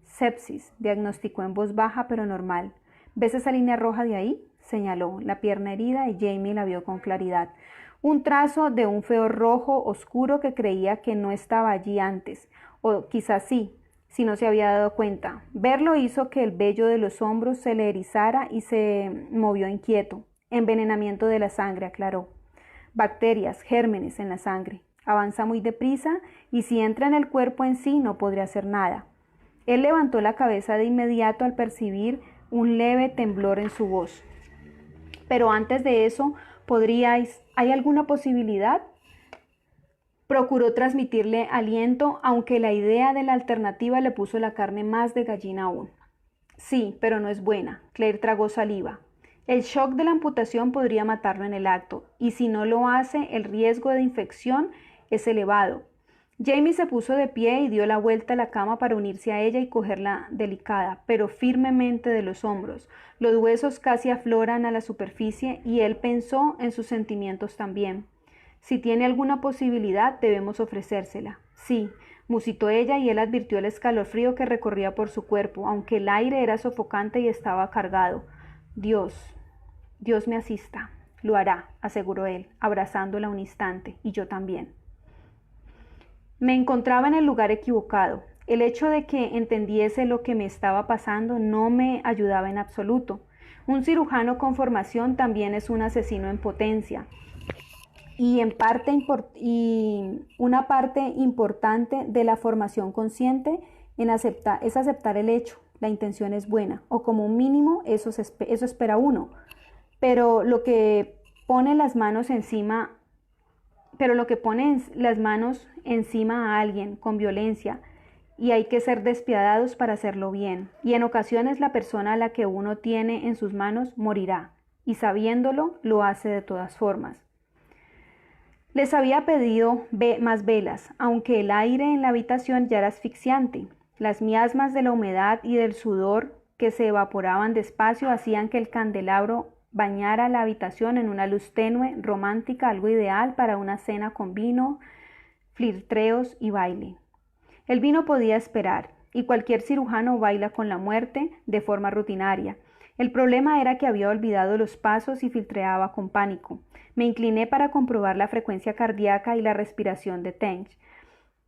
Sepsis, diagnosticó en voz baja pero normal. ¿Ves esa línea roja de ahí?, señaló la pierna herida y Jamie la vio con claridad. Un trazo de un feo rojo oscuro que creía que no estaba allí antes, o quizás sí, si no se había dado cuenta. Verlo hizo que el vello de los hombros se le erizara y se movió inquieto. Envenenamiento de la sangre, aclaró. Bacterias, gérmenes en la sangre. Avanza muy deprisa y si entra en el cuerpo en sí no podría hacer nada. Él levantó la cabeza de inmediato al percibir un leve temblor en su voz. Pero antes de eso, ¿hay alguna posibilidad? Procuró transmitirle aliento, aunque la idea de la alternativa le puso la carne más de gallina aún. Sí, pero no es buena. Claire tragó saliva. El shock de la amputación podría matarlo en el acto, y si no lo hace, el riesgo de infección es elevado. Jamie se puso de pie y dio la vuelta a la cama para unirse a ella y cogerla delicada, pero firmemente de los hombros. Los huesos casi afloran a la superficie y él pensó en sus sentimientos también. Si tiene alguna posibilidad, debemos ofrecérsela. Sí, musitó ella y él advirtió el escalofrío que recorría por su cuerpo, aunque el aire era sofocante y estaba cargado. Dios me asista. Lo hará, aseguró él, abrazándola un instante, y yo también. Me encontraba en el lugar equivocado. El hecho de que entendiese lo que me estaba pasando no me ayudaba en absoluto. Un cirujano con formación también es un asesino en potencia. Y una parte importante de la formación consciente es aceptar el hecho. La intención es buena, o como un mínimo eso espera uno. Pero lo que pone las manos encima a alguien con violencia, y hay que ser despiadados para hacerlo bien. Y en ocasiones la persona a la que uno tiene en sus manos morirá, y sabiéndolo lo hace de todas formas. Les había pedido más velas, aunque el aire en la habitación ya era asfixiante. Las miasmas de la humedad y del sudor que se evaporaban despacio hacían que el candelabro bañara la habitación en una luz tenue, romántica, algo ideal para una cena con vino, flirteos y baile. El vino podía esperar, y cualquier cirujano baila con la muerte de forma rutinaria. El problema era que había olvidado los pasos y filtreaba con pánico. Me incliné para comprobar la frecuencia cardíaca y la respiración de Tench.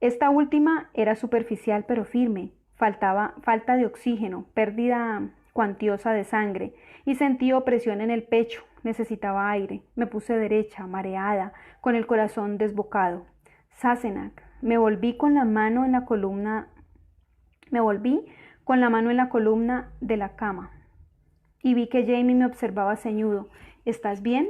Esta última era superficial pero firme. Falta de oxígeno, pérdida cuantiosa de sangre, y sentí opresión en el pecho. Necesitaba aire. Me puse derecha, mareada, con el corazón desbocado. Sassenach. Me volví con la mano en la columna de la cama y vi que Jamie me observaba ceñudo. ¿Estás bien?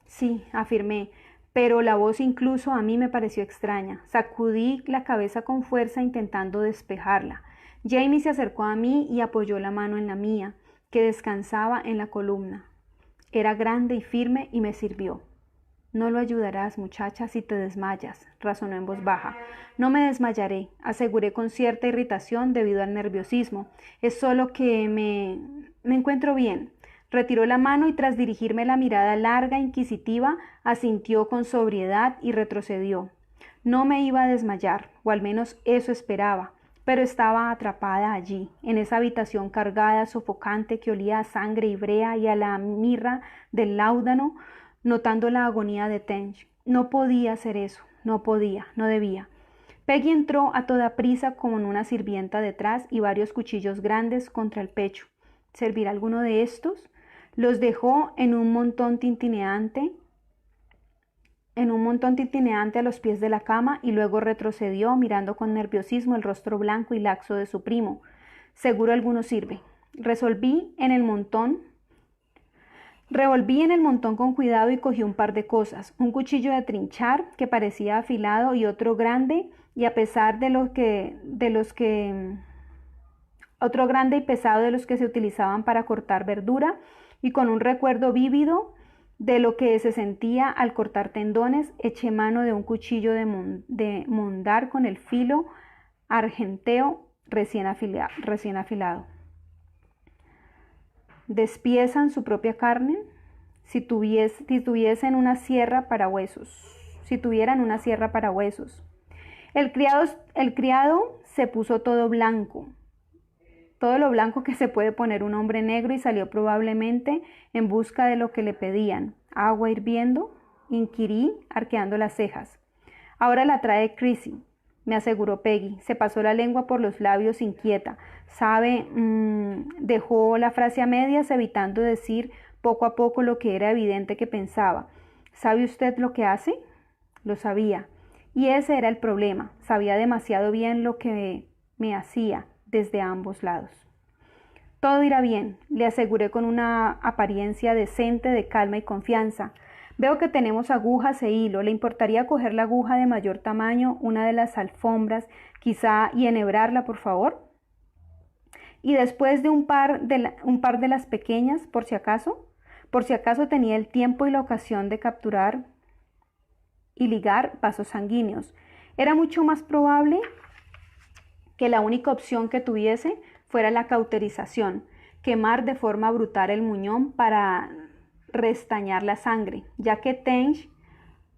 Sí, afirmé, pero la voz incluso a mí me pareció extraña. Sacudí la cabeza con fuerza intentando despejarla. Jamie se acercó a mí y apoyó la mano en la mía, que descansaba en la columna. Era grande y firme y me sirvió. No lo ayudarás, muchacha, si te desmayas, razonó en voz baja. No me desmayaré, aseguré con cierta irritación debido al nerviosismo. Es solo que me encuentro bien. Retiró la mano y tras dirigirme la mirada larga e inquisitiva, asintió con sobriedad y retrocedió. No me iba a desmayar, o al menos eso esperaba, pero estaba atrapada allí, en esa habitación cargada, sofocante, que olía a sangre y brea y a la mirra del láudano, notando la agonía de Tench. No podía hacer eso, no debía. Peggy entró a toda prisa con una sirvienta detrás y varios cuchillos grandes contra el pecho. ¿Servirá alguno de estos? Los dejó en un montón tintineante a los pies de la cama y luego retrocedió mirando con nerviosismo el rostro blanco y laxo de su primo. Seguro alguno sirve. Revolví en el montón con cuidado y cogí un par de cosas, un cuchillo de trinchar que parecía afilado y otro grande y otro grande y pesado de los que se utilizaban para cortar verdura, y con un recuerdo vívido de lo que se sentía al cortar tendones, eché mano de un cuchillo de mondar con el filo argenteo recién afilado. ¿Despiezan su propia carne? Si tuvieran una sierra para huesos. El criado se puso todo lo blanco que se puede poner un hombre negro, y salió probablemente en busca de lo que le pedían. ¿Agua hirviendo?, inquirí, arqueando las cejas. Ahora la trae Chrissy, me aseguró Peggy. Se pasó la lengua por los labios inquieta. ¿Sabe? Dejó la frase a medias, evitando decir poco a poco lo que era evidente que pensaba. ¿Sabe usted lo que hace? Lo sabía. Y ese era el problema. Sabía demasiado bien lo que me hacía desde ambos lados. Todo irá bien, le aseguré con una apariencia decente de calma y confianza. Veo que tenemos agujas e hilo. ¿Le importaría coger la aguja de mayor tamaño, una de las alfombras, quizá, y enhebrarla, por favor? Y después de un par de las pequeñas, por si acaso tenía el tiempo y la ocasión de capturar y ligar vasos sanguíneos. Era mucho más probable que la única opción que tuviese fuera la cauterización, quemar de forma brutal el muñón para restañar la sangre, ya que Tench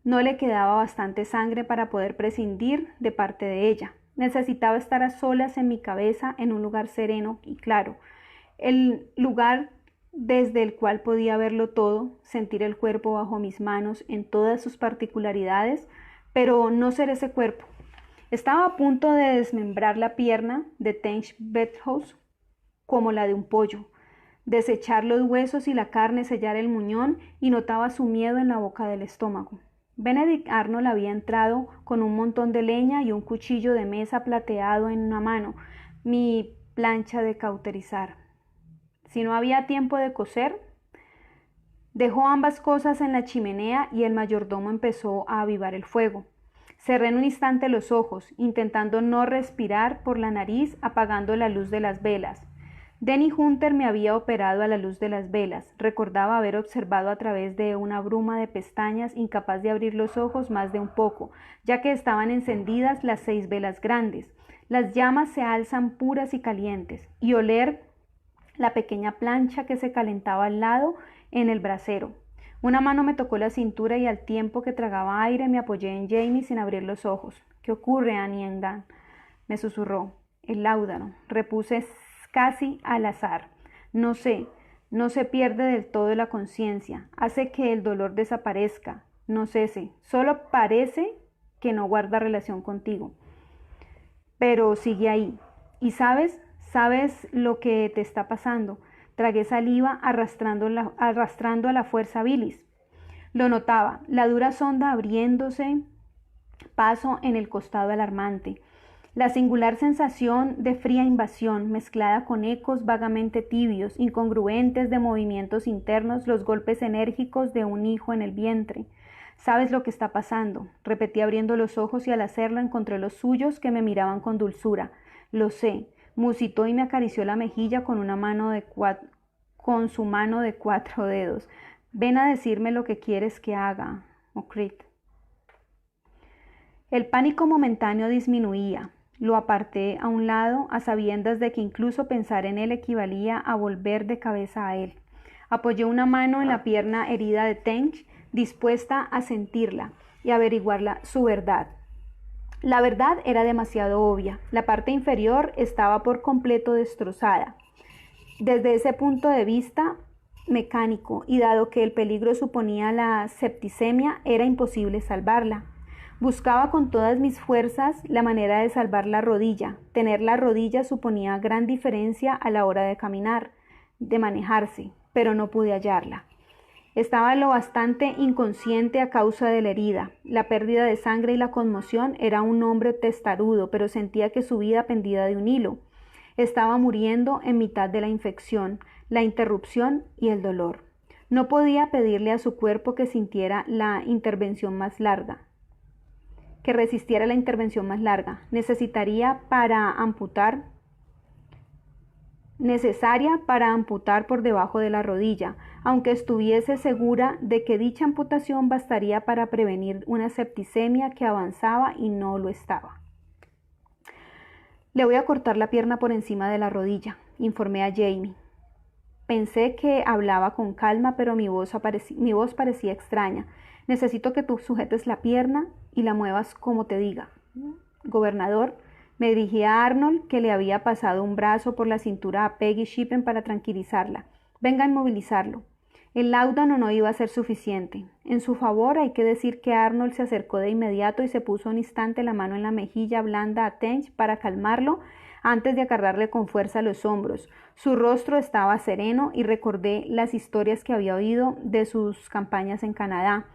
no le quedaba bastante sangre para poder prescindir de parte de ella. Necesitaba estar a solas en mi cabeza, en un lugar sereno y claro, el lugar desde el cual podía verlo todo, sentir el cuerpo bajo mis manos en todas sus particularidades, pero no ser ese cuerpo. Estaba a punto de desmembrar la pierna de Tench Bedhouse como la de un pollo, desechar los huesos y la carne, sellar el muñón, y notaba su miedo en la boca del estómago. Benedict Arnold había entrado con un montón de leña y un cuchillo de mesa plateado en una mano, mi plancha de cauterizar. Si no había tiempo de coser, dejó ambas cosas en la chimenea y el mayordomo empezó a avivar el fuego. Cerré en un instante los ojos, intentando no respirar por la nariz, apagando la luz de las velas. Denny Hunter me había operado a la luz de las velas. Recordaba haber observado a través de una bruma de pestañas, incapaz de abrir los ojos más de un poco, ya que estaban encendidas las 6 velas grandes. Las llamas se alzan puras y calientes, y oler la pequeña plancha que se calentaba al lado en el brasero. Una mano me tocó la cintura y al tiempo que tragaba aire me apoyé en Jamie sin abrir los ojos. ¿Qué ocurre, Annie Engan?, me susurró. El láudano, repuse casi al azar. No sé, no se pierde del todo la conciencia, hace que el dolor desaparezca, no cese, solo parece que no guarda relación contigo. Pero sigue ahí. ¿Y sabes lo que te está pasando? Tragué saliva arrastrando a la fuerza bilis. Lo notaba, la dura sonda abriéndose paso en el costado alarmante. La singular sensación de fría invasión, mezclada con ecos vagamente tibios, incongruentes de movimientos internos, los golpes enérgicos de un hijo en el vientre. ¿Sabes lo que está pasando?, repetí abriendo los ojos y al hacerlo encontré los suyos que me miraban con dulzura. Lo sé, musitó y me acarició la mejilla con su mano de 4 dedos. Ven a decirme lo que quieres que haga, Okrit. El pánico momentáneo disminuía. Lo aparté a un lado, a sabiendas de que incluso pensar en él equivalía a volver de cabeza a él. Apoyé una mano en la pierna herida de Tench, dispuesta a sentirla y averiguar su verdad. La verdad era demasiado obvia. La parte inferior estaba por completo destrozada. Desde ese punto de vista mecánico, y dado que el peligro suponía la septicemia, era imposible salvarla. Buscaba con todas mis fuerzas la manera de salvar la rodilla. Tener la rodilla suponía gran diferencia a la hora de caminar, de manejarse, pero no pude hallarla. Estaba lo bastante inconsciente a causa de la herida, la pérdida de sangre y la conmoción. Era un hombre testarudo, pero sentía que su vida pendía de un hilo. Estaba muriendo en mitad de la infección, la interrupción y el dolor. No podía pedirle a su cuerpo que resistiera la intervención más larga. Necesaria para amputar por debajo de la rodilla, aunque estuviese segura de que dicha amputación bastaría para prevenir una septicemia que avanzaba y no lo estaba. Le voy a cortar la pierna por encima de la rodilla, informé a Jamie. Pensé que hablaba con calma, pero mi voz parecía extraña. Necesito que tú sujetes la pierna y la muevas como te diga. Gobernador, me dirigí a Arnold, que le había pasado un brazo por la cintura a Peggy Shippen para tranquilizarla. Venga a inmovilizarlo. El láudano no iba a ser suficiente. En su favor hay que decir que Arnold se acercó de inmediato y se puso un instante la mano en la mejilla blanda a Tench para calmarlo antes de agarrarle con fuerza los hombros. Su rostro estaba sereno y recordé las historias que había oído de sus campañas en Canadá.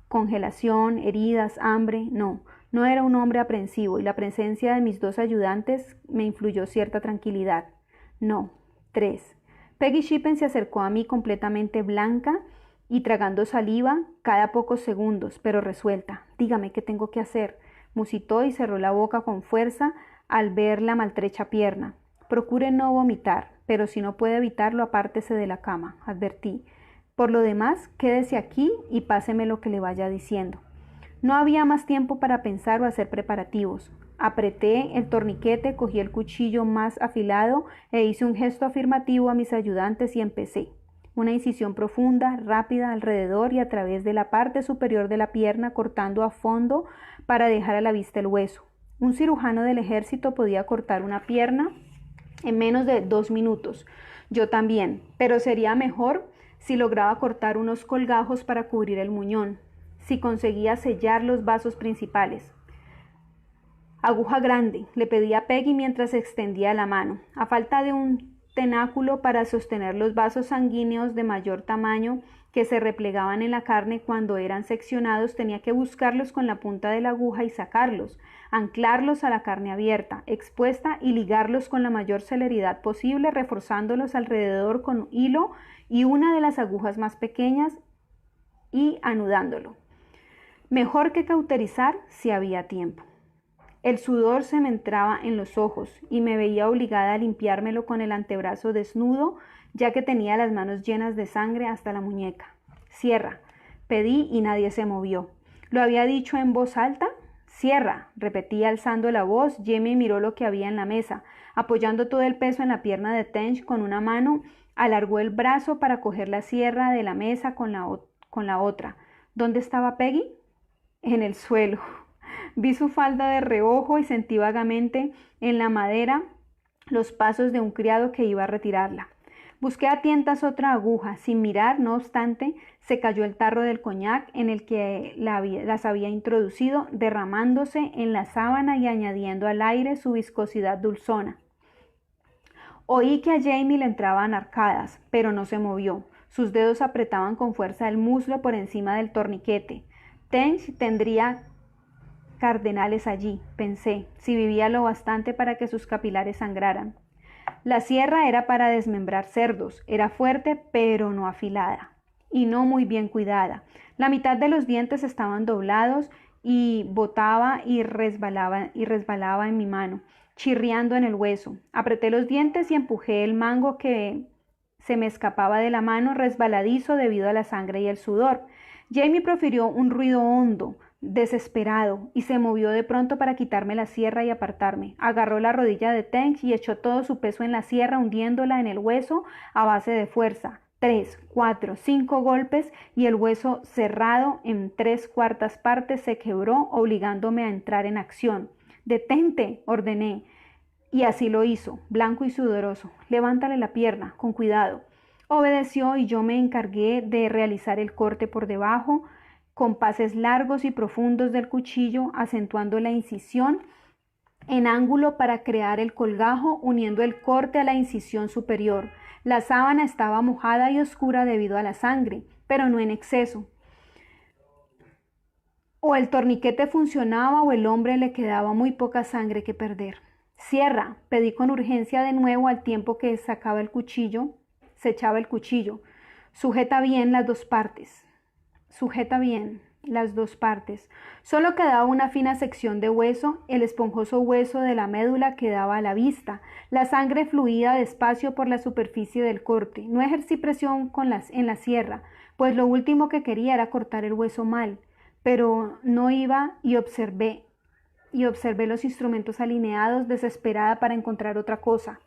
Congelación, heridas, hambre. No era un hombre aprensivo y la presencia de mis 2 ayudantes me influyó cierta tranquilidad. No. 3. Peggy Shippen se acercó a mí completamente blanca y tragando saliva cada pocos segundos, pero resuelta. Dígame qué tengo que hacer. Musitó y cerró la boca con fuerza al ver la maltrecha pierna. Procure no vomitar, pero si no puede evitarlo, apártese de la cama, advertí. Por lo demás, quédese aquí y páseme lo que le vaya diciendo. No había más tiempo para pensar o hacer preparativos. Apreté el torniquete, cogí el cuchillo más afilado e hice un gesto afirmativo a mis ayudantes y empecé. Una incisión profunda, rápida, alrededor y a través de la parte superior de la pierna, cortando a fondo para dejar a la vista el hueso. Un cirujano del ejército podía cortar una pierna en menos de 2 minutos. Yo también, pero sería mejor si lograba cortar unos colgajos para cubrir el muñón, si conseguía sellar los vasos principales. Aguja grande, le pedí a Peggy mientras extendía la mano. A falta de un tenáculo para sostener los vasos sanguíneos de mayor tamaño que se replegaban en la carne cuando eran seccionados, tenía que buscarlos con la punta de la aguja y sacarlos, anclarlos a la carne abierta, expuesta y ligarlos con la mayor celeridad posible, reforzándolos alrededor con hilo y una de las agujas más pequeñas y anudándolo. Mejor que cauterizar si había tiempo. El sudor se me entraba en los ojos y me veía obligada a limpiármelo con el antebrazo desnudo, ya que tenía las manos llenas de sangre hasta la muñeca. Cierra, pedí y nadie se movió. ¿Lo había dicho en voz alta? Cierra, repetía alzando la voz. Jamie miró lo que había en la mesa. Apoyando todo el peso en la pierna de Tench con una mano, alargó el brazo para coger la sierra de la mesa con la otra. ¿Dónde estaba Peggy? En el suelo. Vi su falda de reojo y sentí vagamente en la madera los pasos de un criado que iba a retirarla. Busqué a tientas otra aguja. Sin mirar, no obstante, se cayó el tarro del coñac en el que las había introducido, derramándose en la sábana y añadiendo al aire su viscosidad dulzona. Oí que a Jamie le entraban arcadas, pero no se movió. Sus dedos apretaban con fuerza el muslo por encima del torniquete. Tench tendría cardenales allí, pensé, si vivía lo bastante para que sus capilares sangraran. La sierra era para desmembrar cerdos, era fuerte pero no afilada, y no muy bien cuidada. La mitad de los dientes estaban doblados y botaba y resbalaba en mi mano, chirriando en el hueso. Apreté los dientes y empujé el mango que se me escapaba de la mano resbaladizo debido a la sangre y el sudor. Jamie profirió un ruido hondo, desesperado, y se movió de pronto para quitarme la sierra y apartarme. Agarró la rodilla de Tench y echó todo su peso en la sierra, hundiéndola en el hueso a base de fuerza. 3, 4, 5 golpes y el hueso cerrado en 3/4 partes se quebró, obligándome a entrar en acción. «Detente», ordené, y así lo hizo, blanco y sudoroso. «Levántale la pierna, con cuidado». Obedeció y yo me encargué de realizar el corte por debajo, con pases largos y profundos del cuchillo, acentuando la incisión en ángulo para crear el colgajo, uniendo el corte a la incisión superior. La sábana estaba mojada y oscura debido a la sangre, pero no en exceso. O el torniquete funcionaba o el hombre le quedaba muy poca sangre que perder. «Cierra», pedí con urgencia de nuevo al tiempo que se echaba el cuchillo. «Sujeta bien las dos partes». Sujeta bien las dos partes. Solo quedaba una fina sección de hueso, el esponjoso hueso de la médula quedaba a la vista. La sangre fluía despacio por la superficie del corte. No ejercí presión en la sierra, pues lo último que quería era cortar el hueso mal. Pero no iba y observé los instrumentos alineados, desesperada para encontrar otra cosa.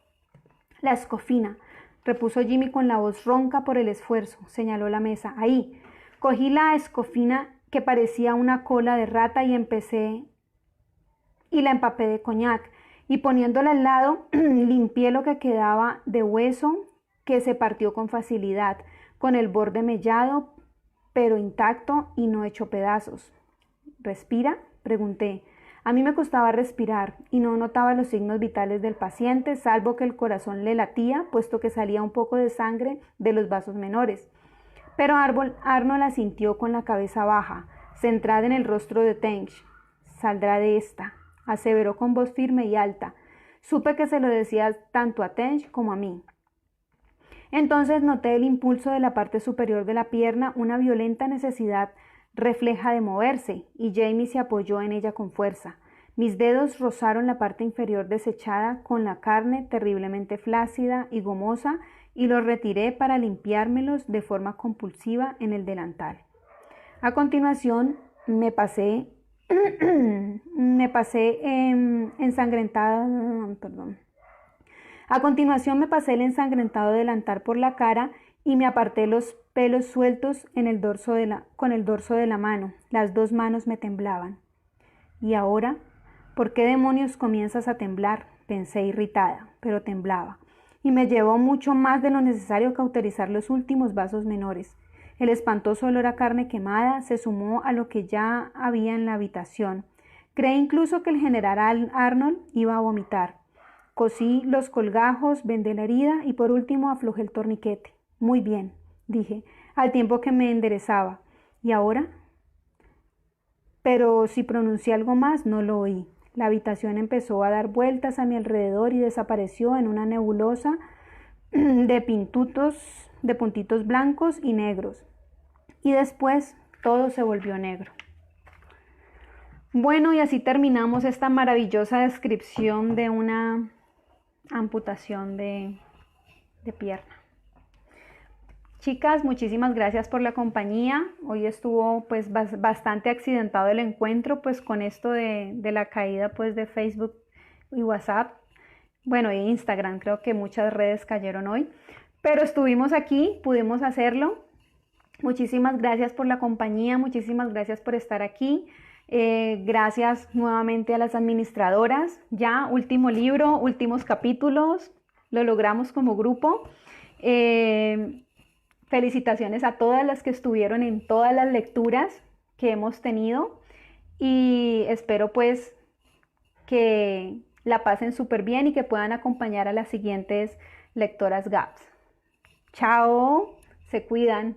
«La escofina», repuso Jimmy con la voz ronca por el esfuerzo. Señaló la mesa. «Ahí». Cogí la escofina que parecía una cola de rata y la empapé de coñac, y poniéndola al lado limpié lo que quedaba de hueso, que se partió con facilidad, con el borde mellado pero intacto y no hecho pedazos. «¿Respira?», pregunté. A mí me costaba respirar y no notaba los signos vitales del paciente, salvo que el corazón le latía, puesto que salía un poco de sangre de los vasos menores. Pero Arnold asintió con la cabeza baja, centrada en el rostro de Tench. «Saldrá de esta», aseveró con voz firme y alta. Supe que se lo decía tanto a Tench como a mí. Entonces noté el impulso de la parte superior de la pierna, una violenta necesidad refleja de moverse, y Jamie se apoyó en ella con fuerza. Mis dedos rozaron la parte inferior desechada con la carne terriblemente flácida y gomosa, y los retiré para limpiármelos de forma compulsiva en el delantal. A continuación me pasé el ensangrentado delantal por la cara y me aparté los pelos sueltos con el dorso de la mano. Las dos manos me temblaban. «¿Y ahora? ¿Por qué demonios comienzas a temblar?», pensé irritada, pero temblaba. Y me llevó mucho más de lo necesario cauterizar los últimos vasos menores. El espantoso olor a carne quemada se sumó a lo que ya había en la habitación. Creí incluso que el general Arnold iba a vomitar. Cosí los colgajos, vendé la herida y por último aflojé el torniquete. «Muy bien», dije, al tiempo que me enderezaba. «¿Y ahora?». Pero si pronuncié algo más, no lo oí. La habitación empezó a dar vueltas a mi alrededor y desapareció en una nebulosa de puntitos blancos y negros. Y después todo se volvió negro. Bueno, y así terminamos esta maravillosa descripción de una amputación de pierna. Chicas, muchísimas gracias por la compañía. Hoy estuvo pues bastante accidentado el encuentro pues con esto de la caída pues de Facebook y WhatsApp. Bueno, y Instagram, creo que muchas redes cayeron hoy. Pero estuvimos aquí, pudimos hacerlo. Muchísimas gracias por la compañía, muchísimas gracias por estar aquí. Gracias nuevamente a las administradoras. Ya, último libro, últimos capítulos, lo logramos como grupo. Felicitaciones a todas las que estuvieron en todas las lecturas que hemos tenido y espero pues que la pasen súper bien y que puedan acompañar a las siguientes lectoras GAPS. Chao, se cuidan.